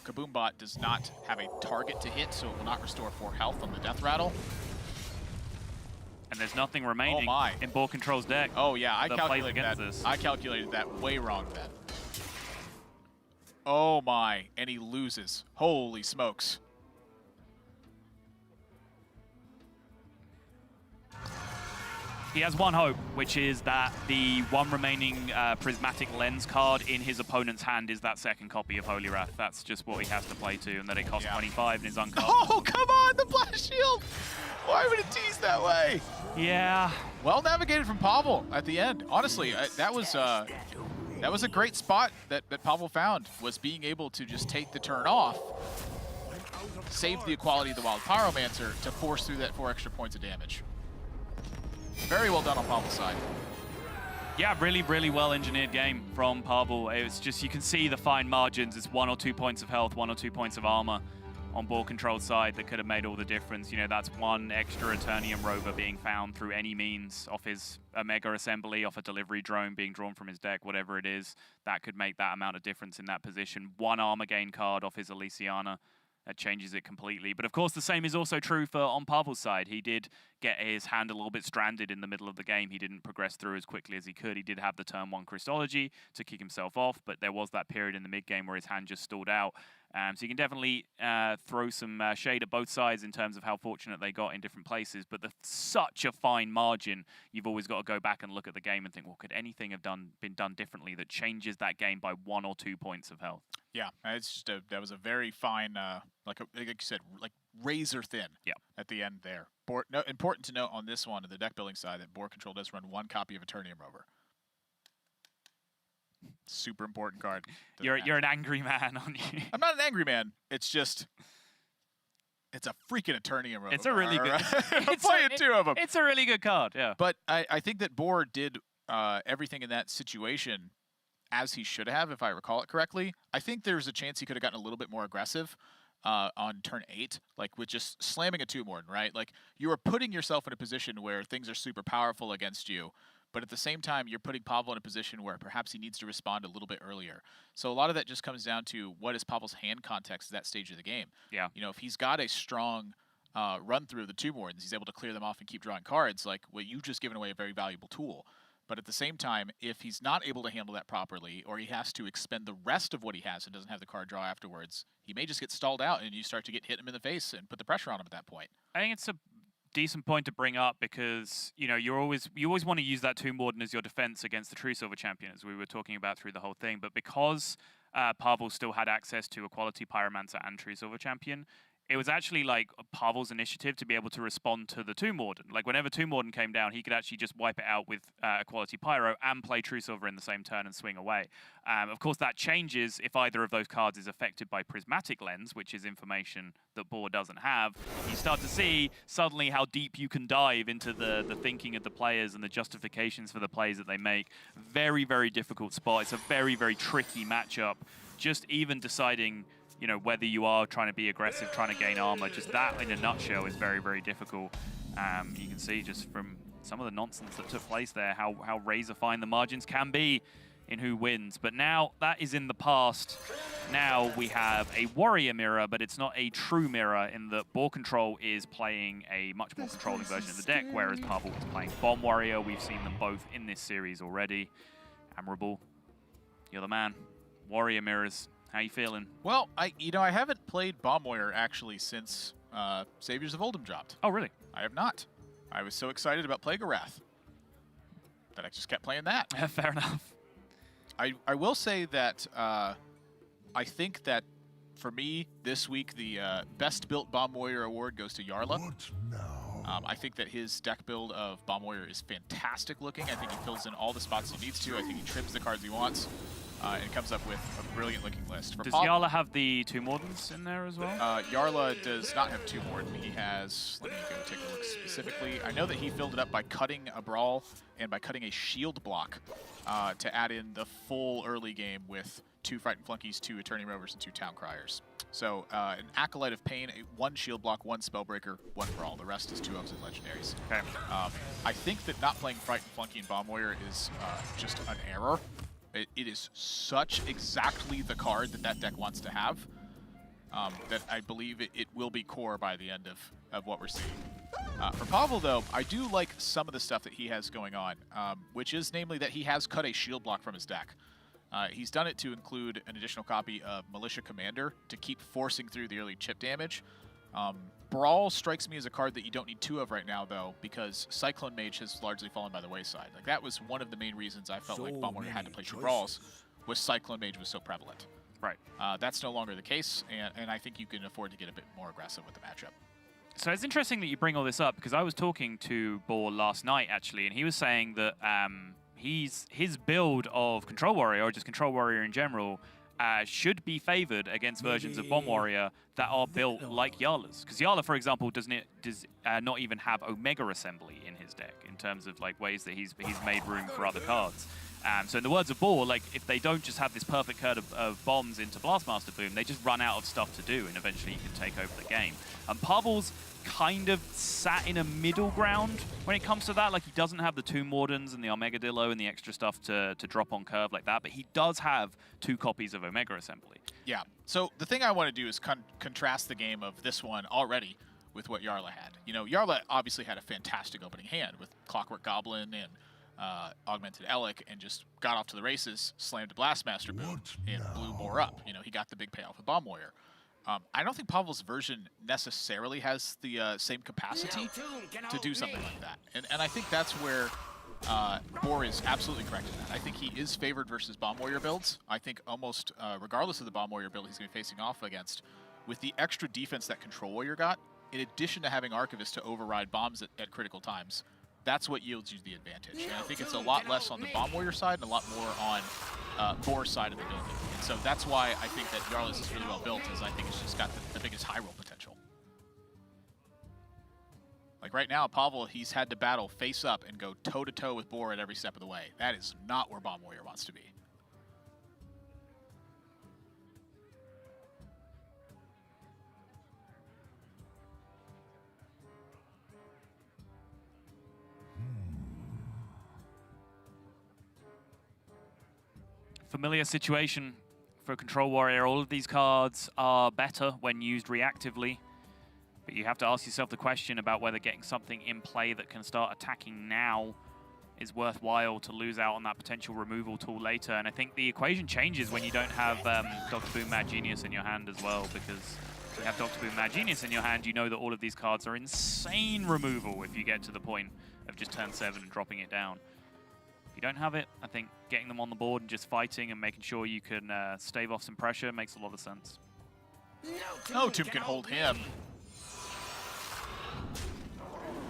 Kaboom bot does not have a target to hit, so it will not restore 4 health on the Death Rattle. And there's nothing remaining in BoarControl's deck. Oh yeah, I calculated that. This. I calculated that way wrong then. Oh my, and he loses. Holy smokes. He has one hope, which is that the one remaining prismatic lens card in his opponent's hand is that second copy of Holy Wrath. That's just what he has to play to, and that it costs 25 and is uncast. Oh, come on, the blast shield! Why would it tease that way? Yeah. Well navigated from Pavel at the end. Honestly, that was a great spot that Pavel found, was being able to just take the turn off, save the equality of the Wild Pyromancer to force through that 4 extra points of damage. Very well done on Pavel's side. Yeah, really, really well engineered game from Pavel. It was just, you can see the fine margins. It's 1 or 2 points of health, 1 or 2 points of armor on BoarControl's side that could have made all the difference. You know, that's 1 extra Eternium rover being found through any means off his Omega assembly, off a delivery drone being drawn from his deck, whatever it is. That could make that amount of difference in that position. 1 armor gain card off his Elysiana. That changes it completely. But of course, the same is also true for on Pavel's side. He did get his hand a little bit stranded in the middle of the game. He didn't progress through as quickly as he could. He did have the turn 1 Christology to kick himself off, but there was that period in the mid-game where his hand just stalled out. So you can definitely throw some shade at both sides in terms of how fortunate they got in different places, but such a fine margin, you've always got to go back and look at the game and think, well, could anything have been done differently that changes that game by 1 or 2 points of health? Yeah, it's just that was a very fine, like you said, like razor thin at the end there. Important to note on this one, on the deck building side, that BoarControl does run 1 copy of Eternium Rover. Super important card. You're an angry man, aren't you? I'm not an angry man. It's just, it's a freaking Eternium Rover. It's a really good. I'm playing 2 of them. It's a really good card, yeah. But I think that Boar did everything in that situation as he should have, if I recall it correctly. I think there's a chance he could have gotten a little bit more aggressive on turn 8, like with just slamming a 2-Morden, right? Like, you are putting yourself in a position where things are super powerful against you, but at the same time, you're putting Pavel in a position where perhaps he needs to respond a little bit earlier. So a lot of that just comes down to what is Pavel's hand context at that stage of the game. Yeah. You know, if he's got a strong run through of the 2-Mordens, he's able to clear them off and keep drawing cards, like, well, you've just given away a very valuable tool. But at the same time, if he's not able to handle that properly, or he has to expend the rest of what he has and doesn't have the card draw afterwards, he may just get stalled out and you start to hit him in the face and put the pressure on him at that point. I think it's a decent point to bring up because, you know, you always want to use that 2-Morden as your defense against the True Silver Champion, as we were talking about through the whole thing. But because Pavel still had access to a quality Pyromancer and True Silver Champion, it was actually like Pavel's initiative to be able to respond to the 2-Morden. Like, whenever 2-Morden came down, he could actually just wipe it out with a quality Pyro and play True Silver in the same turn and swing away. Of course, that changes if either of those cards is affected by Prismatic Lens, which is information that Boar doesn't have. You start to see suddenly how deep you can dive into the thinking of the players and the justifications for the plays that they make. Very, very difficult spot. It's a very, very tricky matchup. Just even deciding, you know, whether you are trying to be aggressive, trying to gain armor, just that in a nutshell is very, very difficult. You can see just from some of the nonsense that took place there, how razor fine the margins can be in who wins. But now that is in the past. Now we have a warrior mirror, but it's not a true mirror in that BoarControl is playing a much more controlling version of the deck, whereas Pavel is playing Bomb Warrior. We've seen them both in this series already. Admirable, you're the man. Warrior mirrors. How you feeling? Well, I haven't played Bomb Warrior actually since Saviors of Oldhim dropped. Oh, really? I have not. I was so excited about Plague of Wrath that I just kept playing that. Fair enough. I will say that I think that for me this week the best built Bomb Warrior award goes to Yarla. What now? I think that his deck build of Bomb Warrior is fantastic looking. I think he fills in all the spots he needs to. I think he trims the cards he wants. And comes up with a brilliant looking list. Does Yarla have the 2-Mordens in there as well? Yarla does not have 2-Morden. He has, let me go take a look specifically. I know that he filled it up by cutting a Brawl and by cutting a shield block to add in the full early game with 2 Frightened Flunkies, 2 Eternium Rovers, and 2 Town Criers. So an Acolyte of Pain, 1 shield block, 1 Spellbreaker, 1 Brawl. The rest is 2 Elves and Legendaries. Okay. I think that not playing Frightened Flunky and Bomb Warrior is just an error. It is such exactly the card that deck wants to have that I believe it will be core by the end of what we're seeing. For Pavel, though, I do like some of the stuff that he has going on, which is namely that he has cut a shield block from his deck. He's done it to include an additional copy of Militia Commander to keep forcing through the early chip damage. Brawl strikes me as a card that you don't need two of right now, though, because Cyclone Mage has largely fallen by the wayside. Like, that was one of the main reasons I felt like Bomb Warrior had to play two Brawls, was Cyclone Mage was so prevalent. Right. That's no longer the case, and I think you can afford to get a bit more aggressive with the matchup. So it's interesting that you bring all this up, because I was talking to Boar last night, actually, and he was saying that his build of Control Warrior, or just Control Warrior in general, should be favored against versions of Bomb Warrior that are built like Jarla's. Because Jarla, for example, does not even have Omega Assembly in his deck in terms of like ways that he's made room for other cards. So in the words of Boar, like if they don't just have this perfect herd of bombs into Blastmaster Boom, they just run out of stuff to do, and eventually you can take over the game. And Pavel's kind of sat in a middle ground when it comes to that. Like, he doesn't have the Tomb Wardens and the Armagadillo and the extra stuff to drop on curve like that, but he does have 2 copies of Omega Assembly. Yeah. So the thing I want to do is contrast the game of this one already with what Jarla had. You know, Jarla obviously had a fantastic opening hand with Clockwork Goblin and Augmented Elec, and just got off to the races, slammed a Blastmaster Boom, and blew Boar up. You know, he got the big payoff with Bomb Warrior. I don't think Pavel's version necessarily has the same capacity to do something like that. And I think that's where Boar is absolutely correct in that. I think he is favored versus Bomb Warrior builds. I think almost regardless of the Bomb Warrior build he's going to be facing off against, with the extra defense that Control Warrior got, in addition to having Archivist to override bombs at critical times, that's what yields you the advantage. And I think it's a lot less on the Bomb Warrior side and a lot more on Boar's side of the building. And so that's why I think that Jarla's is really well built, is I think it's just got the biggest high roll potential. Like right now, Pavel, he's had to battle face up and go toe-to-toe with Boar at every step of the way. That is not where Bomb Warrior wants to be. Familiar situation for Control Warrior. All of these cards are better when used reactively, but you have to ask yourself the question about whether getting something in play that can start attacking now is worthwhile to lose out on that potential removal tool later. And I think the equation changes when you don't have Dr. Boom Mad Genius in your hand as well, because if you have Dr. Boom Mad Genius in your hand, you know that all of these cards are insane removal if you get to the point of just turn 7 and dropping it down. If you don't have it, I think getting them on the board and just fighting and making sure you can stave off some pressure makes a lot of sense. No Tomb can hold him.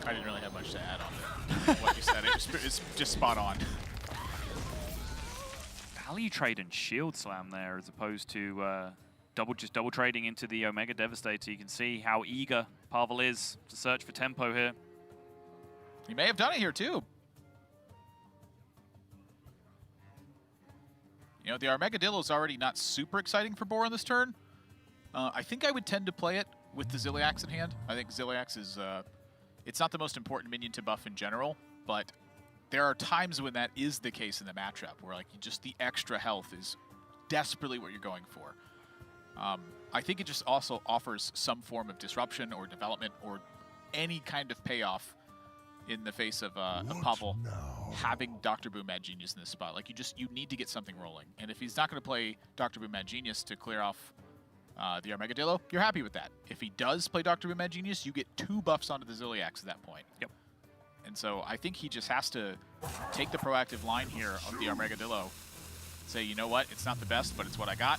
I didn't really have much to add on what you said. It's just spot on. Value trade and shield slam there, as opposed to just double trading into the Omega Devastator. You can see how eager Pavel is to search for tempo here. He may have done it here too. You know, the Armagadillo is already not super exciting for Boar on this turn. I think I would tend to play it with the Ziliax in hand. I think Ziliax is, it's not the most important minion to buff in general, but there are times when that is the case in the matchup, where like just the extra health is desperately what you're going for. I think it just also offers some form of disruption or development or any kind of payoff in the face of Pavel having Dr. Boom Mad Genius in this spot. Like, you need to get something rolling. And if he's not going to play Dr. Boom Mad Genius to clear off the Armagadillo, you're happy with that. If he does play Dr. Boom Mad Genius, you get 2 buffs onto the Ziliax at that point. Yep. And so I think he just has to take the proactive line here of the Armagadillo. Say, you know what, it's not the best, but it's what I got.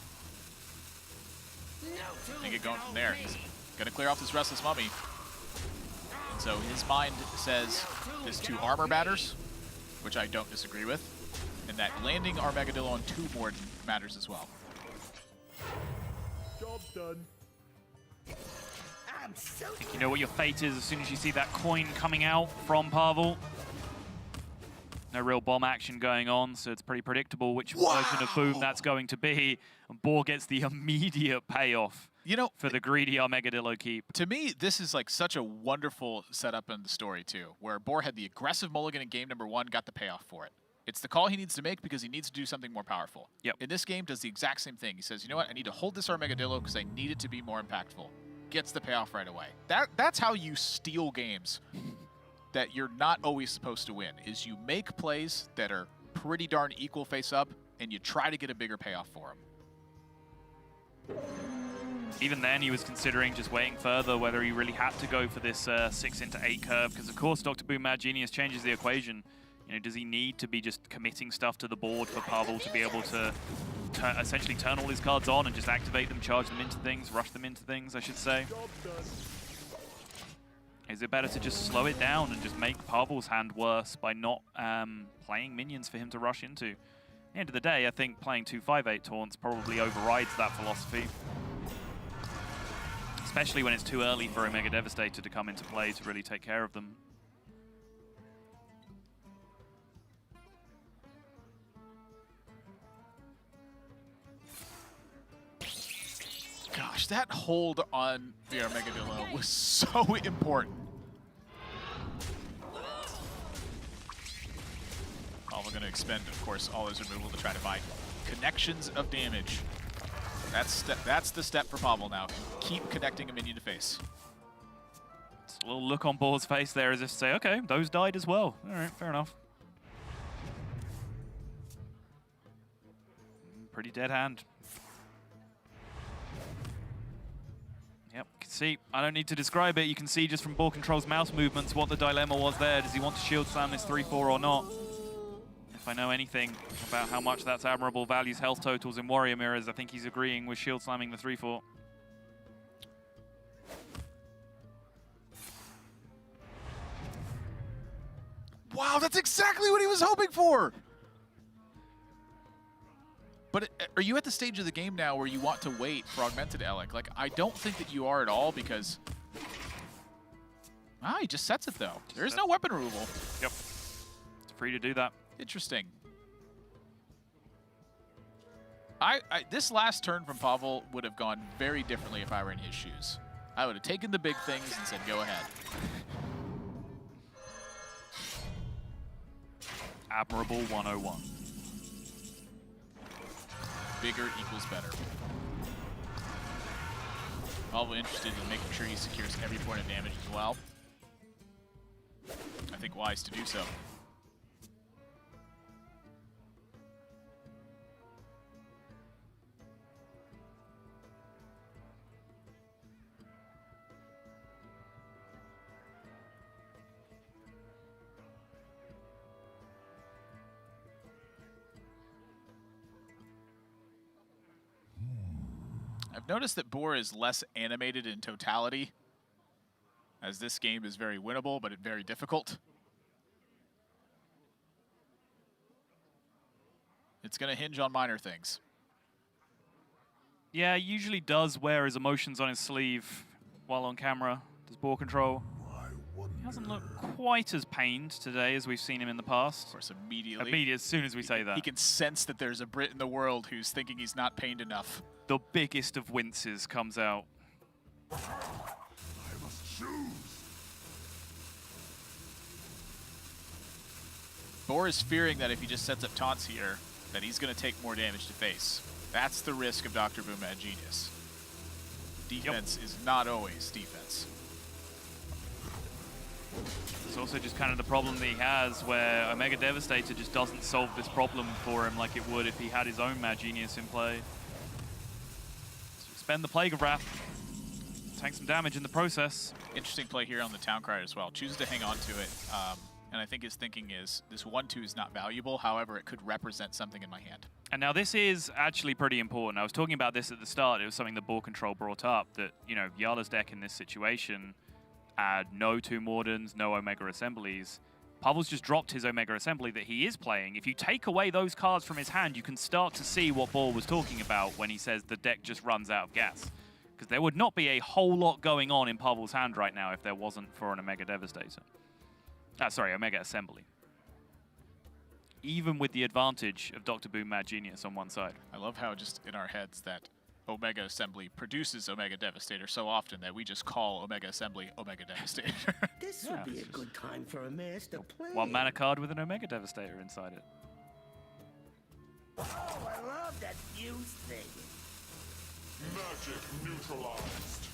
And get going from there. He's going to clear off this Restless Mummy. So his mind says this 2 armor batters, which I don't disagree with, and that landing Armagadillo on 2 more matters as well. Job done. I think you know what your fate is as soon as you see that coin coming out from Pavel. No real bomb action going on, so it's pretty predictable which version of Boom that's going to be. And Boar gets the immediate payoff, you know, for the greedy Armagadillo keep. To me, this is like such a wonderful setup in the story too, where Boar had the aggressive mulligan in game number 1, got the payoff for it. It's the call he needs to make because he needs to do something more powerful. Yep. In this game, does the exact same thing. He says, you know what, I need to hold this Armagadillo because I need it to be more impactful. Gets the payoff right away. That's how you steal games that you're not always supposed to win, is you make plays that are pretty darn equal face up, and you try to get a bigger payoff for them. Even then, he was considering just waiting further, whether he really had to go for this 6 into 8 curve, because of course Dr. Boom Mad Genius changes the equation. You know, does he need to be just committing stuff to the board for Pavel to be able to essentially turn all his cards on and just activate them, charge them into things, rush them into things, I should say? Is it better to just slow it down and just make Pavel's hand worse by not playing minions for him to rush into? At the end of the day, I think playing 2 5/8 taunts probably overrides that philosophy. Especially when it's too early for Omega Devastator to come into play to really take care of them. Gosh, that hold on the Armageddon was so important. Pavel going to expend, of course, all his removal to try to find connections of damage. That's the step for Pavel now. Keep connecting a minion to face. Just a little look on Boar's face there as if to say, okay, those died as well. All right, fair enough. Pretty dead hand. Yep, you can see, I don't need to describe it. You can see just from BoarControl's mouse movements what the dilemma was there. Does he want to shield slam this 3-4 or not? If I know anything about how much that's admirable values health totals in Warrior Mirrors, I think he's agreeing with shield slamming the 3-4. Wow, that's exactly what he was hoping for! But are you at the stage of the game now where you want to wait for Augmented Elec? Like, I don't think that you are at all because... Ah, he just sets it though. There is no weapon removal. Yep. It's free to do that. Interesting. This last turn from Pavel would have gone very differently if I were in his shoes. I would have taken the big things and said, go ahead. Admirable 101. Bigger equals better. Pavel interested in making sure he secures every point of damage as well. I think wise to do so. I've noticed that Boar is less animated in totality, as this game is very winnable, but very difficult. It's going to hinge on minor things. Yeah, he usually does wear his emotions on his sleeve while on camera. Does BoarControl? He hasn't looked quite as pained today as we've seen him in the past. Of course, immediately as soon as we say that. He can sense that there's a Brit in the world who's thinking he's not pained enough. The biggest of winces comes out. I must choose. Boar is fearing that if he just sets up taunts here, that he's going to take more damage to face. That's the risk of Dr. Boom Mad Genius. Defense is not always defense. It's also just kind of the problem that he has where Omega Devastator just doesn't solve this problem for him like it would if he had his own Mad Genius in play. So spend the Plague of Wrath, tank some damage in the process. Interesting play here on the Town Crier as well. Chooses to hang on to it. And I think his thinking is this 1-2 is not valuable. However, it could represent something in my hand. And now this is actually pretty important. I was talking about this at the start. It was something that BoarControl brought up that, you know, Yala's deck in this situation had no 2 Mordens, no Omega Assemblies. Pavel's just dropped his Omega Assembly that he is playing. If you take away those cards from his hand, you can start to see what Boar was talking about when he says the deck just runs out of gas. Because there would not be a whole lot going on in Pavel's hand right now if there wasn't for an Omega Devastator. Sorry, Omega Assembly. Even with the advantage of Dr. Boom Mad Genius on one side. I love how just in our heads that Omega Assembly produces Omega Devastator so often that we just call Omega Assembly Omega Devastator. This would be a good time for a master plan. 1 mana card with an Omega Devastator inside it. Oh, I love that fuse thing. Magic neutralized.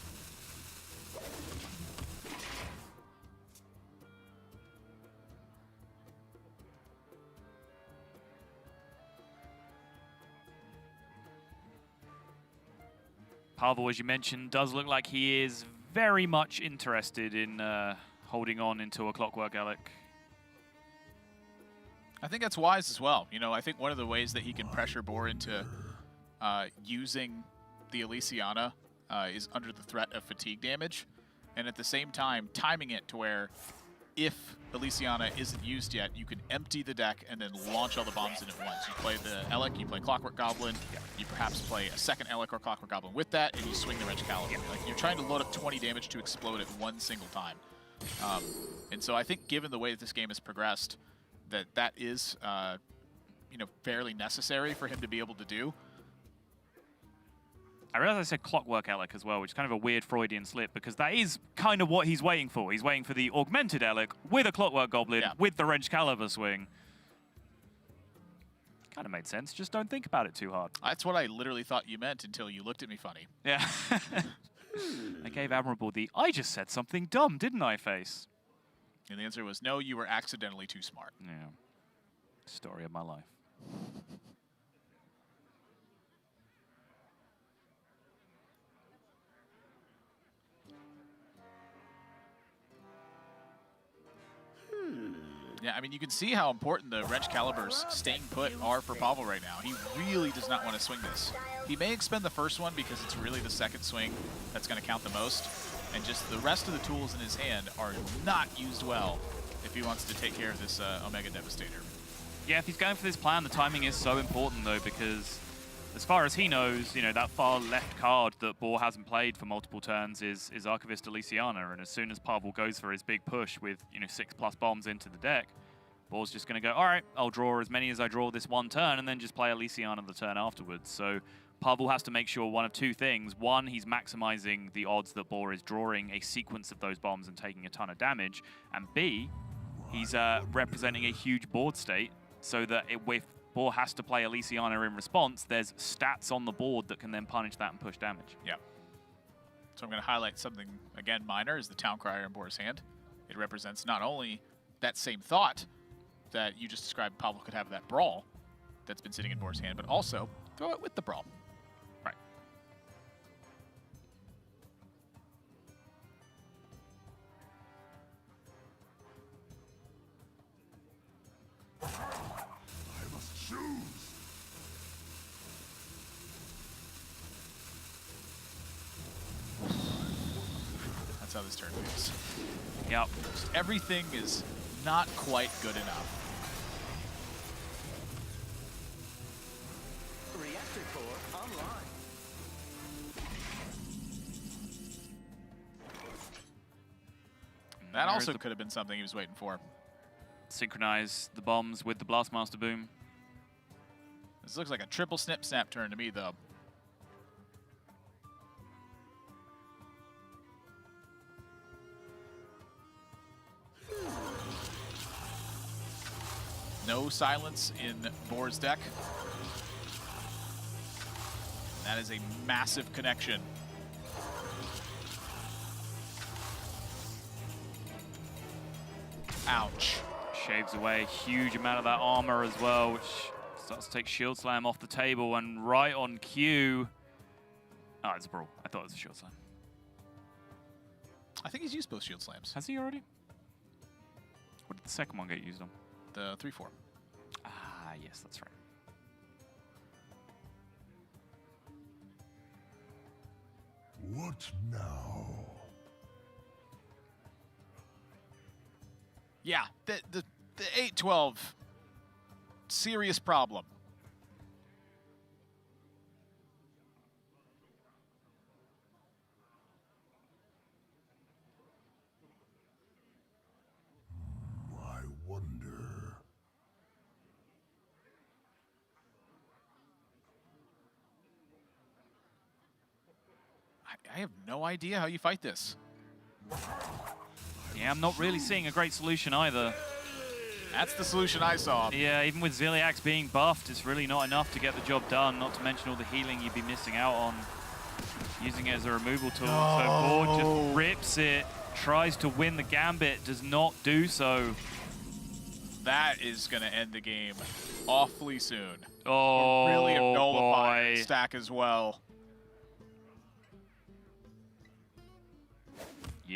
Pavel, as you mentioned, does look like he is very much interested in holding on into a Clockwork Alec. I think that's wise as well. You know, I think one of the ways that he can pressure Boar into using the Elysiana is under the threat of fatigue damage, and at the same time timing it to where if Elysiana isn't used yet, you can empty the deck and then launch all the bombs in at once. You play the Elec, you play Clockwork Goblin, you perhaps play a second Elec or Clockwork Goblin with that, and you swing the Wrench Caliber. Like, you're trying to load up 20 damage to explode at one single time. And so I think given the way that this game has progressed, that is you know, fairly necessary for him to be able to do. I realize I said Clockwork Alec as well, which is kind of a weird Freudian slip, because that is kind of what he's waiting for. He's waiting for the augmented Alec with a Clockwork Goblin with the Wrench Caliber swing. Kind of made sense. Just don't think about it too hard. That's what I literally thought you meant until you looked at me funny. Yeah. I gave Admirable the "I just said something dumb, didn't I" face. And the answer was no, you were accidentally too smart. Yeah. Story of my life. Yeah, I mean, you can see how important the Wrench Calibers staying put are for Pavel right now. He really does not want to swing this. He may expend the first one because it's really the second swing that's going to count the most. And just the rest of the tools in his hand are not used well if he wants to take care of this Omega Devastator. Yeah, if he's going for this plan, the timing is so important, though, because as far as he knows, you know, that far left card that Boar hasn't played for multiple turns is Archivist Elysiana, and as soon as Pavel goes for his big push with, you know, 6+ bombs into the deck, Boar's just going to go, all right, I'll draw as many as I draw this one turn, and then just play Elysiana the turn afterwards. So Pavel has to make sure one of two things. One, he's maximizing the odds that Boar is drawing a sequence of those bombs and taking a ton of damage, and B, he's representing a huge board state, so that if Boar has to play Elysiana in response, there's stats on the board that can then punish that and push damage. Yeah. So I'm going to highlight something, again, minor, is the Town Crier in Boar's hand. It represents not only that same thought that you just described Pavel could have that Brawl that's been sitting in Boar's hand, but also throw it with the Brawl. Right. I must choose. That's how this turn feels. Yep. Just everything is not quite good enough. Reactor core online. That also could have been something he was waiting for. Synchronize the bombs with the Blastmaster Boom. This looks like a triple snip-snap turn to me, though. No silence in Boar's deck. That is a massive connection. Ouch. Shaves away a huge amount of that armor as well, which starts to take Shield Slam off the table, and right on cue. Oh, it's a Brawl. I thought it was a Shield Slam. I think he's used both Shield Slams. Has he already? What did the second one get used on? The 3/4. Ah, yes, that's right. What now? Yeah, the 8-12, serious problem. I wonder. I have no idea how you fight this. Yeah, I'm not really seeing a great solution either. That's the solution I saw. Yeah, even with Ziliax being buffed, it's really not enough to get the job done, not to mention all the healing you'd be missing out on using it as a removal tool. So Board just rips it, tries to win the Gambit, does not do so. That is going to end the game awfully soon. Oh, Really nullify boy. stack as well.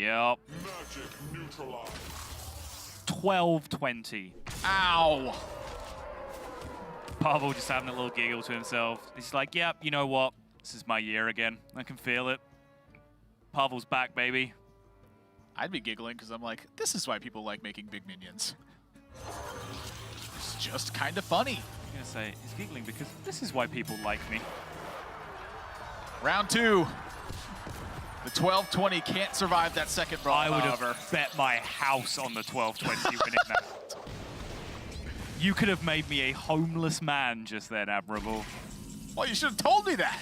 Yep. Magic neutralized. 12-20. Ow! Pavel just having a little giggle to himself. He's like, yep, you know what? This is my year again. I can feel it. Pavel's back, baby. I'd be giggling because I'm like, this is why people like making big minions. It's just kind of funny. I'm going to say, he's giggling because this is why people like me. Round 2. The 12-20 can't survive that second brawl, I would however. have bet my house on the 12-20 winning that. You could have made me a homeless man just then, Admirable. Well, you should have told me that.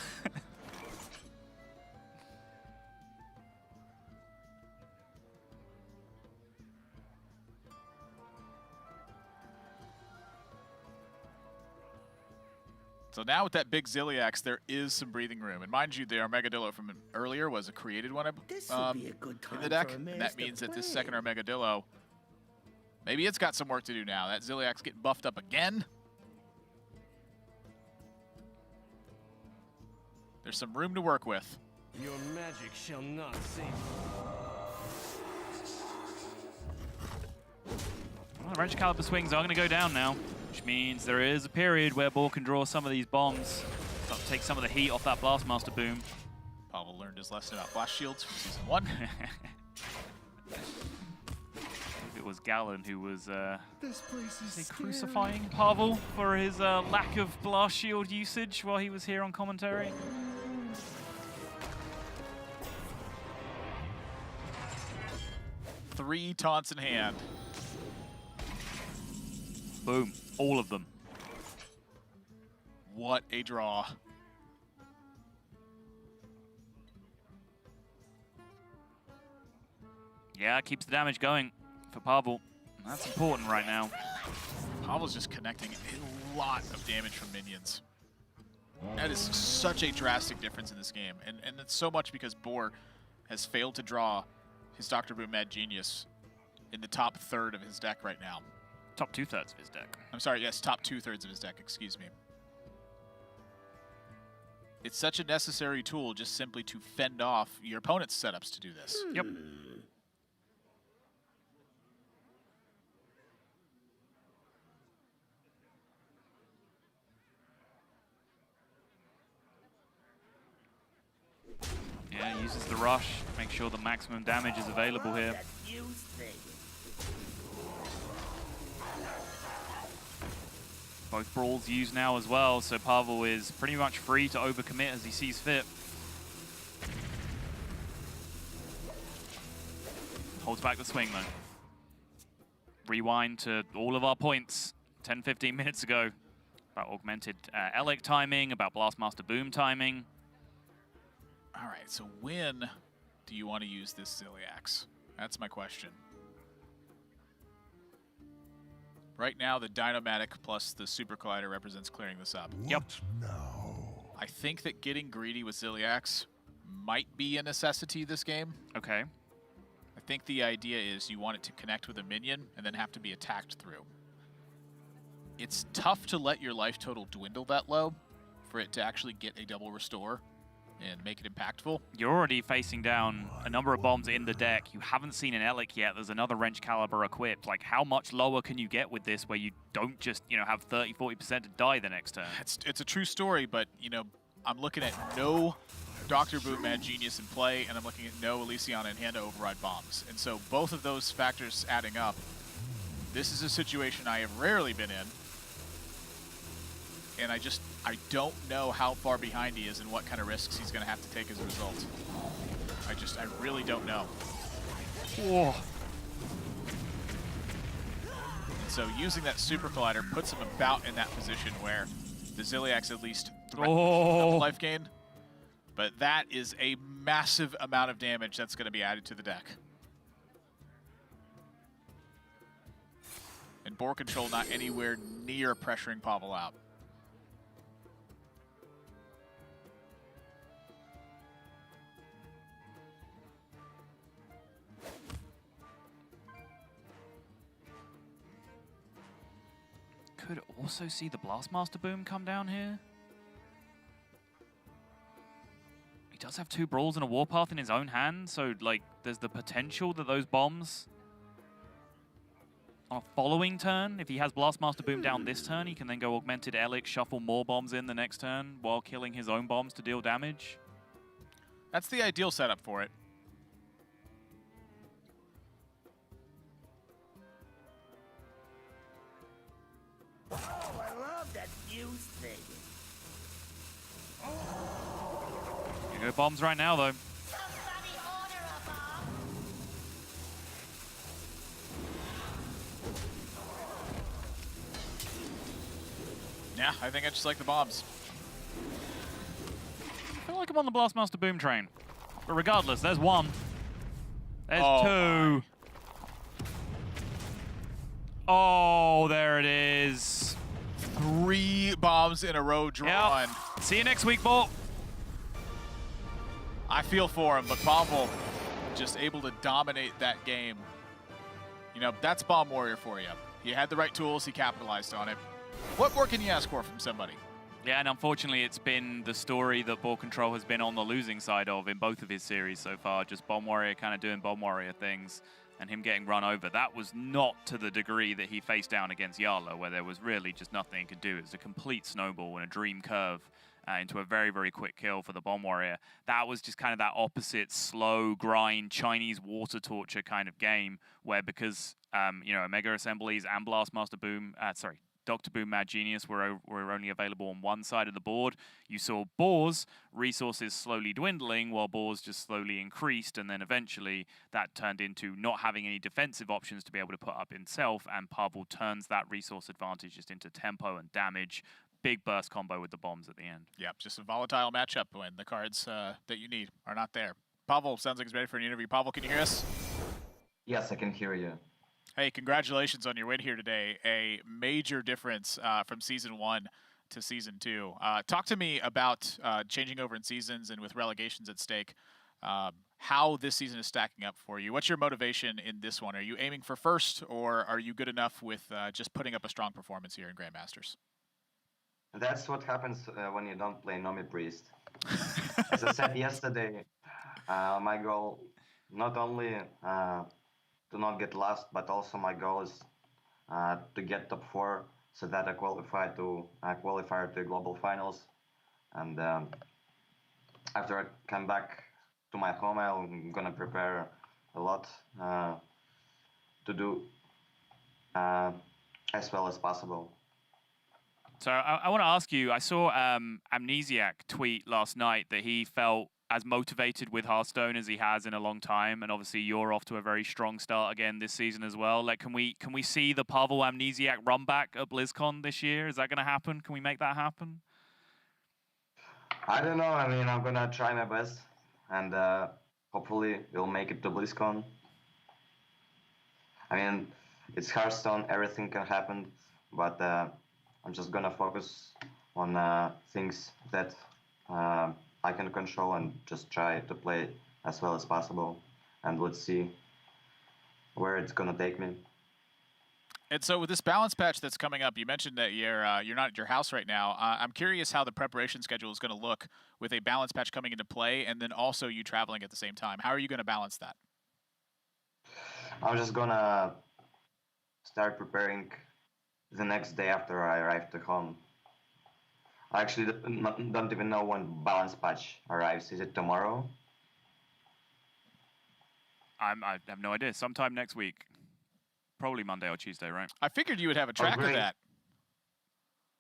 So now with that big Ziliax, there is some breathing room. And mind you, the Armagadillo from earlier was a created one This would be a good time in the deck. for a And that master means that this plan. second Armagadillo, maybe it's got some work to do now. That Ziliax getting buffed up again. There's some room to work with. Your magic shall not save Well, the Wrench Caliber swings are going to go down now, which means there is a period where Boar can draw some of these bombs. Start to take some of the heat off that Blastmaster boom. Pavel learned his lesson about blast shields from season 1. It was Gallon who was This place is crucifying Pavel for his lack of blast shield usage while he was here on commentary. Three taunts in hand. Boom, all of them. What a draw. Yeah, keeps the damage going for Pavel. That's important right now. Pavel's just connecting a lot of damage from minions. That is such a drastic difference in this game. And it's so much because Boar has failed to draw his Dr. Boom Mad Genius in the top third of his deck right now. Top 2/3 of his deck. I'm sorry, yes, top 2/3 of his deck, excuse me. It's such a necessary tool just simply to fend off your opponent's setups to do this. Yep. Yeah, uses the rush, make sure the maximum damage is available here. That you think. Both brawls used now as well, so Pavel is pretty much free to overcommit as he sees fit. Holds back the swing though. Rewind to all of our points 10-15 minutes ago about augmented Elec timing, about Blastmaster Boom timing. All right, so when do you want to use this Ziliax? That's my question. Right now, the Dynomatic plus the Super Collider represents clearing this up. Yep. Now. I think that getting greedy with Ziliax might be a necessity this game. Okay. I think the idea is you want it to connect with a minion and then have to be attacked through. It's tough to let your life total dwindle that low for it to actually get a double restore and make it impactful. You're already facing down a number of bombs in the deck. You haven't seen an Elec yet. There's another Wrench Caliber equipped. Like, how much lower can you get with this where you don't just, you know, have 30-40% to die the next turn? It's a true story, but, you know, I'm looking at no Dr. Boom Mad Genius in play, and I'm looking at no Elysiana in hand to override bombs. And so both of those factors adding up, this is a situation I have rarely been in. And I don't know how far behind he is and what kind of risks he's going to have to take as a result. I really don't know. Whoa. And so using that Super Collider puts him about in that position where the Ziliax at least threatens double life gain. But that is a massive amount of damage that's going to be added to the deck. And BoarControl not anywhere near pressuring Pavel out. Could also see the Blastmaster Boom come down here. He does have 2 Brawls and a Warpath in his own hand, so like there's the potential that those bombs on a following turn, if he has Blastmaster Boom down this turn, he can then go Augmented Elix, shuffle more bombs in the next turn while killing his own bombs to deal damage. That's the ideal setup for it. Oh, I love that fuse thing. You go bombs right now, though. Somebody order a bomb. Yeah, I think I just like the bombs. I feel like I'm on the Blastmaster Boom train. But regardless, there's 1. There's 2. Oh, there it is. 3 bombs in a row drawn. Yep. See you next week, Boar. I feel for him, but Pavel just able to dominate that game. You know, that's Bomb Warrior for you. He had the right tools, he capitalized on it. What more can you ask for from somebody? Yeah, and unfortunately, it's been the story that BoarControl has been on the losing side of in both of his series so far. Just Bomb Warrior kind of doing Bomb Warrior things and him getting run over. That was not to the degree that he faced down against Yarla, where there was really just nothing he could do. It was a complete snowball and a dream curve into a very, very quick kill for the Bomb Warrior. That was just kind of that opposite slow grind Chinese water torture kind of game where because, you know, Omega Assemblies and Blastmaster Boom, Dr. Boom Mad Genius were only available on one side of the board. You saw Boar's resources slowly dwindling while Boar's just slowly increased, and then eventually that turned into not having any defensive options to be able to put up himself, and Pavel turns that resource advantage just into tempo and damage. Big burst combo with the bombs at the end. Yep, just a volatile matchup when the cards that you need are not there. Pavel sounds like he's ready for an interview. Pavel, can you hear us? Yes, I can hear you. Hey, congratulations on your win here today. A major difference from Season 1 to Season 2. Talk to me about changing over in seasons and with relegations at stake, how this season is stacking up for you. What's your motivation in this one? Are you aiming for first, or are you good enough with just putting up a strong performance here in Grandmasters? That's what happens when you don't play Nomi Priest. As I said yesterday, my goal not only to not get last, but also my goal is to get top 4 so that I qualify to global finals. And after I come back to my home, I'm gonna prepare a lot to do as well as possible. So I want to ask you, I saw Amnesiac tweet last night that he felt as motivated with Hearthstone as he has in a long time, and obviously you're off to a very strong start again this season as well. Like, can we see the Pavel Amnesiac run back at BlizzCon this year? Is that going to happen? Can we make that happen? I don't know. I mean, I'm gonna try my best, and hopefully we'll make it to BlizzCon. I mean, it's Hearthstone, everything can happen, but I'm just gonna focus on things that I can control and just try to play as well as possible, and let's see where it's gonna take me. And so with this balance patch that's coming up, you mentioned that you're not at your house right now. I'm curious how the preparation schedule is going to look with a balance patch coming into play, and then also you traveling at the same time. How are you going to balance that? I'm just gonna start preparing the next day after I arrive to home. I actually don't even know when balance patch arrives. Is it tomorrow? I have no idea. Sometime next week. Probably Monday or Tuesday, right? I figured you would have a track of that.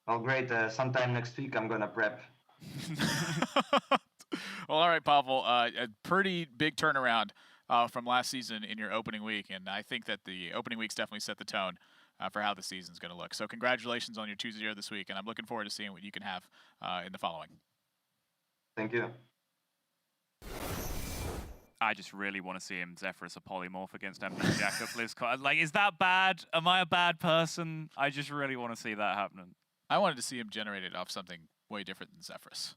Oh, great. Sometime next week I'm going to prep. Well, all right, Pavel. A pretty big turnaround from last season in your opening week, and I think that the opening weeks definitely set the tone for how the season's going to look. So congratulations on your 2-0 this week, and I'm looking forward to seeing what you can have in the following. Thank you. I just really want to see him Zephyrus a polymorph against Amnesiac at BlizzCon. Like, is that bad? Am I a bad person? I just really want to see that happening. I wanted to see him generated off something way different than Zephyrus.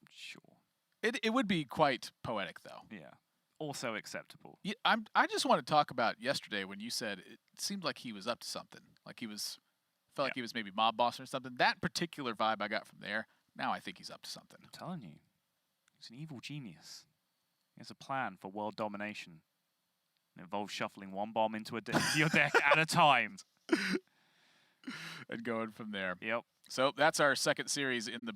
Sure. It would be quite poetic, though. Yeah. Also acceptable. Yeah, I just want to talk about yesterday when you said it seemed like he was up to something. Like felt like he was maybe mob boss or something. That particular vibe I got from there, now I think he's up to something. I'm telling you. He's an evil genius. He has a plan for world domination. It involves shuffling one bomb into your deck at a time. And going from there. Yep. So that's our second series in the